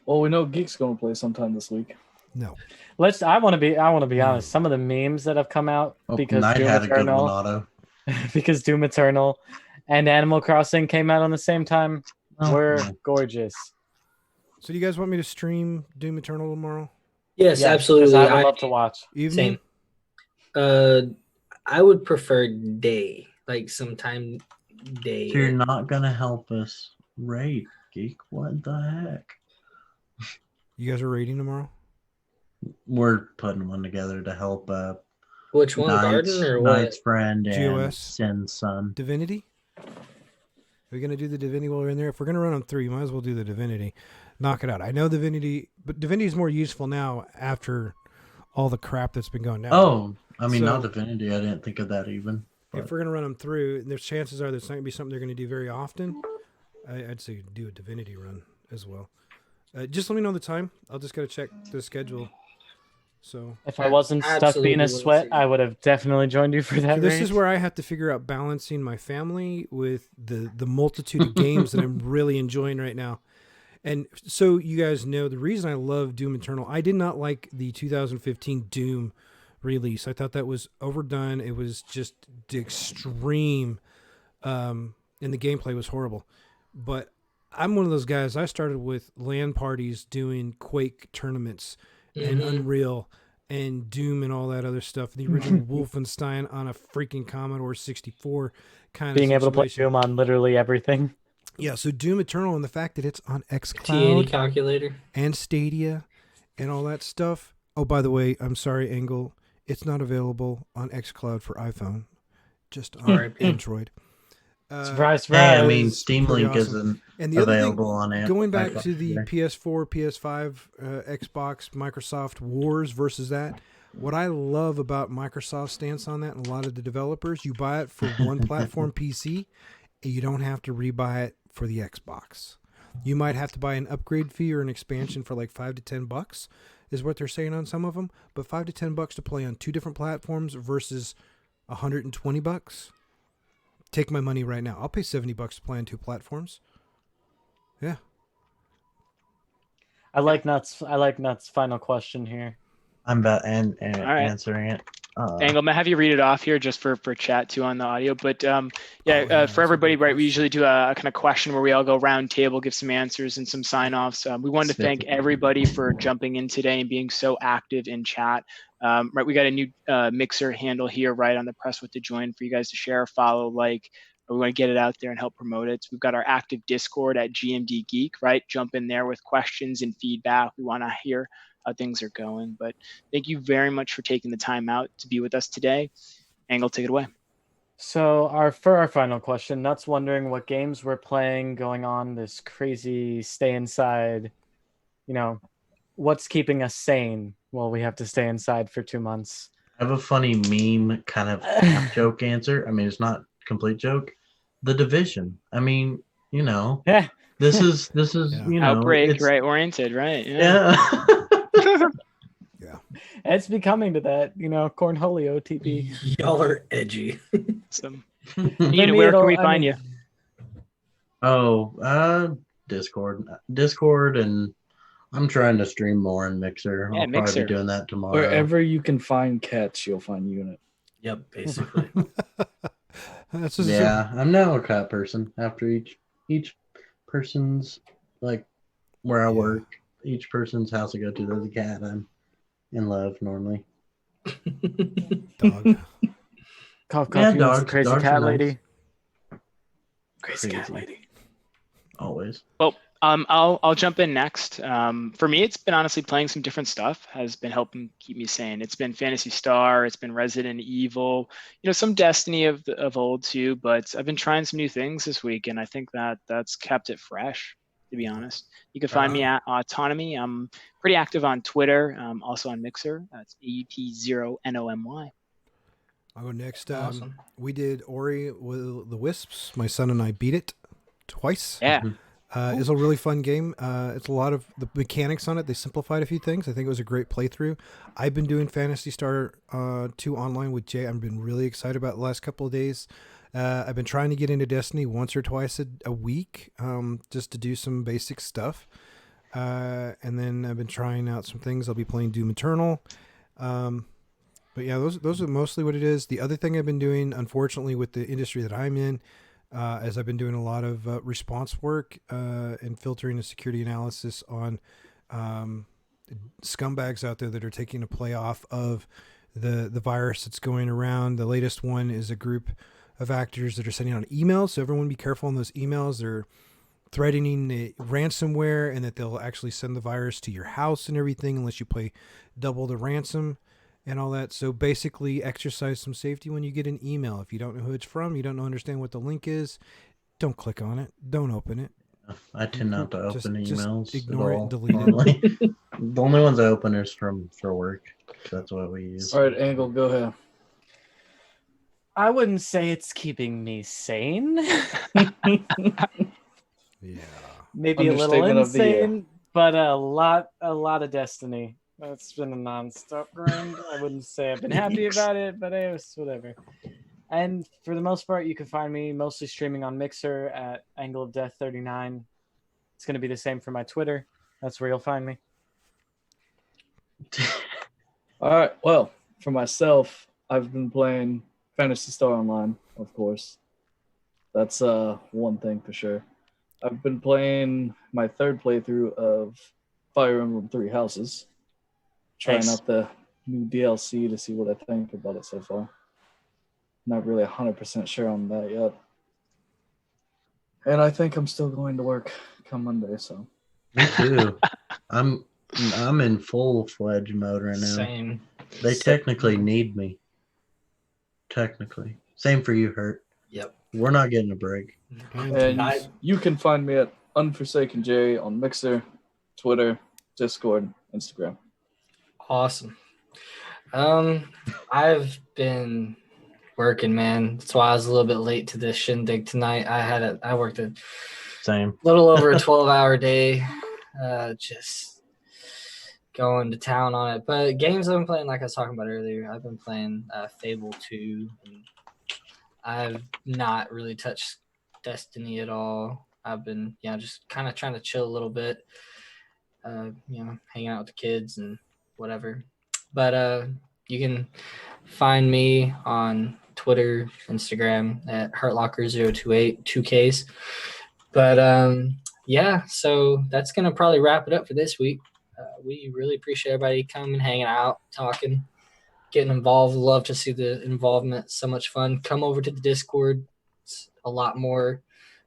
Well, we know Geek's going to play sometime this week. No. I want to be honest. Some of the memes that have come out because Knight Doom had a good Eternal, one, Otto. because Doom Eternal and Animal Crossing came out on the same time were gorgeous. So do you guys want me to stream Doom Eternal tomorrow? Yes, Yeah, absolutely. I would love to watch. Evening? Same. I would prefer day, like sometime day. So you're not gonna help us rate, Geek? What the heck? You guys are raiding tomorrow? We're putting one together to help Which one, Garden or what? Knight's friend and GOS? Sin's son. Divinity? Are we going to do the Divinity while we're in there? If we're going to run on 3, might as well do the Divinity. Knock it out. I know Divinity, but Divinity is more useful now after all the crap that's been going down. Oh, I mean, So- not Divinity. I didn't think of that even. If we're going to run them through, there's chances are there's not going to be something they're going to do very often. I'd say do a Divinity run as well. Just let me know the time. I'll just got to check the schedule. So If I wasn't stuck Absolutely being a would sweat, see. I would have definitely joined you for that. this raid. is where I have to figure out balancing my family with the multitude of games that I'm really enjoying right now. And so you guys know the reason I love Doom Eternal, I did not like the 2015 Doom release. I thought that was overdone. It was just the extreme, and the gameplay was horrible. But I'm one of those guys. I started with LAN parties doing Quake tournaments and Unreal and Doom and all that other stuff. The original Wolfenstein on a freaking Commodore 64 kind being of able to play situation. Doom on literally everything. Yeah, so Doom Eternal and the fact that it's on T80 xCloud calculator. and Stadia and all that stuff. Oh, by the way, I'm sorry, Angle. It's not available on xCloud for iPhone, just on R.I.P. Android. Surprise, Hey, surprise. I mean, it's Steam pretty Link awesome. isn't And the other thing, available on Amp. going back Xbox to the either. PS4, PS5, Xbox, Microsoft wars versus that, what I love about Microsoft's stance on that and a lot of the developers, you buy it for one platform PC, and you don't have to rebuy it for the Xbox. You might have to buy an upgrade fee or an expansion for like $5 to $10 is what they're saying on some of them, but $5 to $10 to play on 2 different platforms versus $120. take my money right now. I'll pay $70 to play on 2 platforms. Yeah. I like Nuts. Final question here. I'm about right. answering it. Angle, I'm gonna have you read it off here just for chat too on the audio. But for everybody, right? We usually do a kind of question where we all go round table, give some answers and some sign offs. We wanted to thank everybody for jumping in today and being so active in chat. Right, we got a new Mixer handle here, right, on the Press What to Join for you guys to share, follow, like. We want to get it out there and help promote it. So we've got our active Discord at GMD Geek, right? Jump in there with questions and feedback. We want to hear how things are going. But thank you very much for taking the time out to be with us today. Angle, take it away. So for our final question, Nuts wondering what games we're playing going on this crazy stay inside, what's keeping us sane while we have to stay inside for 2 months. I have a funny meme kind of half joke answer. I mean, it's not a complete joke. The Division. I mean, Yeah. this is Outbreak, it's, right? Oriented, right? Yeah. Yeah. It's becoming to that, Cornholio TP. Y'all are edgy. Awesome. Nina, where can we find you? Discord, and I'm trying to stream more in Mixer. Yeah, I'll probably Mixer. be doing that tomorrow. Wherever you can find cats, you'll find Unit. Yep, basically. That's just Yeah, I'm now a cat person. After each person's, like, where I work, each person's house I go to, there's a cat. I'm in love normally. dog. Cough, Yeah, you want some dogs- crazy dogs cat are nice. lady. Crazy cat Crazy. lady. Always. Well, I'll jump in next. For me, it's been honestly playing some different stuff has been helping keep me sane. It's been Phantasy Star, it's been Resident Evil, some Destiny of old too. But I've been trying some new things this week, and I think that's kept it fresh. To be honest, you can find me at Autonomy. I'm pretty active on Twitter, also on Mixer. That's AUT0NOMY. I'll go next. Awesome. We did Ori with the Wisps. My son and I beat it twice. Yeah. It's a really fun game. It's a lot of the mechanics on it. They simplified a few things. I think it was a great playthrough. I've been doing Phantasy Star 2 online with Jay. I've been really excited about the last couple of days. I've been trying to get into Destiny once or twice a week just to do some basic stuff. And then I've been trying out some things. I'll be playing Doom Eternal. But yeah, those are mostly what it is. The other thing I've been doing, unfortunately, with the industry that I'm in, as I've been doing a lot of response work and filtering and security analysis on scumbags out there that are taking a play off of the virus that's going around. The latest one is a group of actors that are sending out emails. So everyone be careful on those emails. They're threatening the ransomware and that they'll actually send the virus to your house and everything unless you pay double the ransom and all that. So basically exercise some safety when you get an email. If you don't know who it's from, you don't understand what the link is, don't click on it. Don't open it. I tend not to open emails. Just ignore at it all, and delete normally. The only ones I open is for work. That's what we use. All right, Angle, go ahead. I wouldn't say it's keeping me sane. Yeah. Maybe a little Understatement of the year. insane, but a lot of Destiny. That's been a nonstop grind. I wouldn't say I've been happy about it, but it was whatever. And for the most part, you can find me mostly streaming on Mixer at Angle of Death 39. It's going to be the same for my Twitter. That's where you'll find me. All right. Well, for myself, I've been playing Phantasy Star Online, of course. That's one thing for sure. I've been playing my third playthrough of Fire Emblem Three Houses. Trying Nice. out the new DLC to see what I think about it so far. Not really 100% sure on that yet. And I think I'm still going to work come Monday, so. Me too. I'm in full-fledged mode right now. Same. They technically need me. Technically. Same for you, Hurt. Yep. We're not getting a break. And you can find me at Unforsaken J on Mixer, Twitter, Discord, Instagram. Awesome. I've been working, man. That's why I was a little bit late to this shindig tonight. I worked a Same. little over a 12-hour day, just going to town on it. But games I've been playing, like I was talking about earlier, I've been playing Fable 2 and I've not really touched Destiny at all. I've been, just kind of trying to chill a little bit, hanging out with the kids and whatever. But you can find me on Twitter, Instagram at HeartLocker028, 2Ks. But so that's going to probably wrap it up for this week. We really appreciate everybody coming, hanging out, talking, getting involved. Love to see the involvement. So much fun. Come over to the Discord. It's a lot more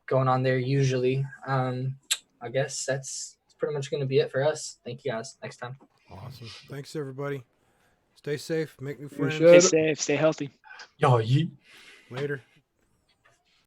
going on there usually. I guess that's pretty much going to be it for us. Thank you guys. Next time. Awesome. Thanks, everybody. Stay safe. Make new friends. Stay safe. Stay healthy. Yo, you. Later.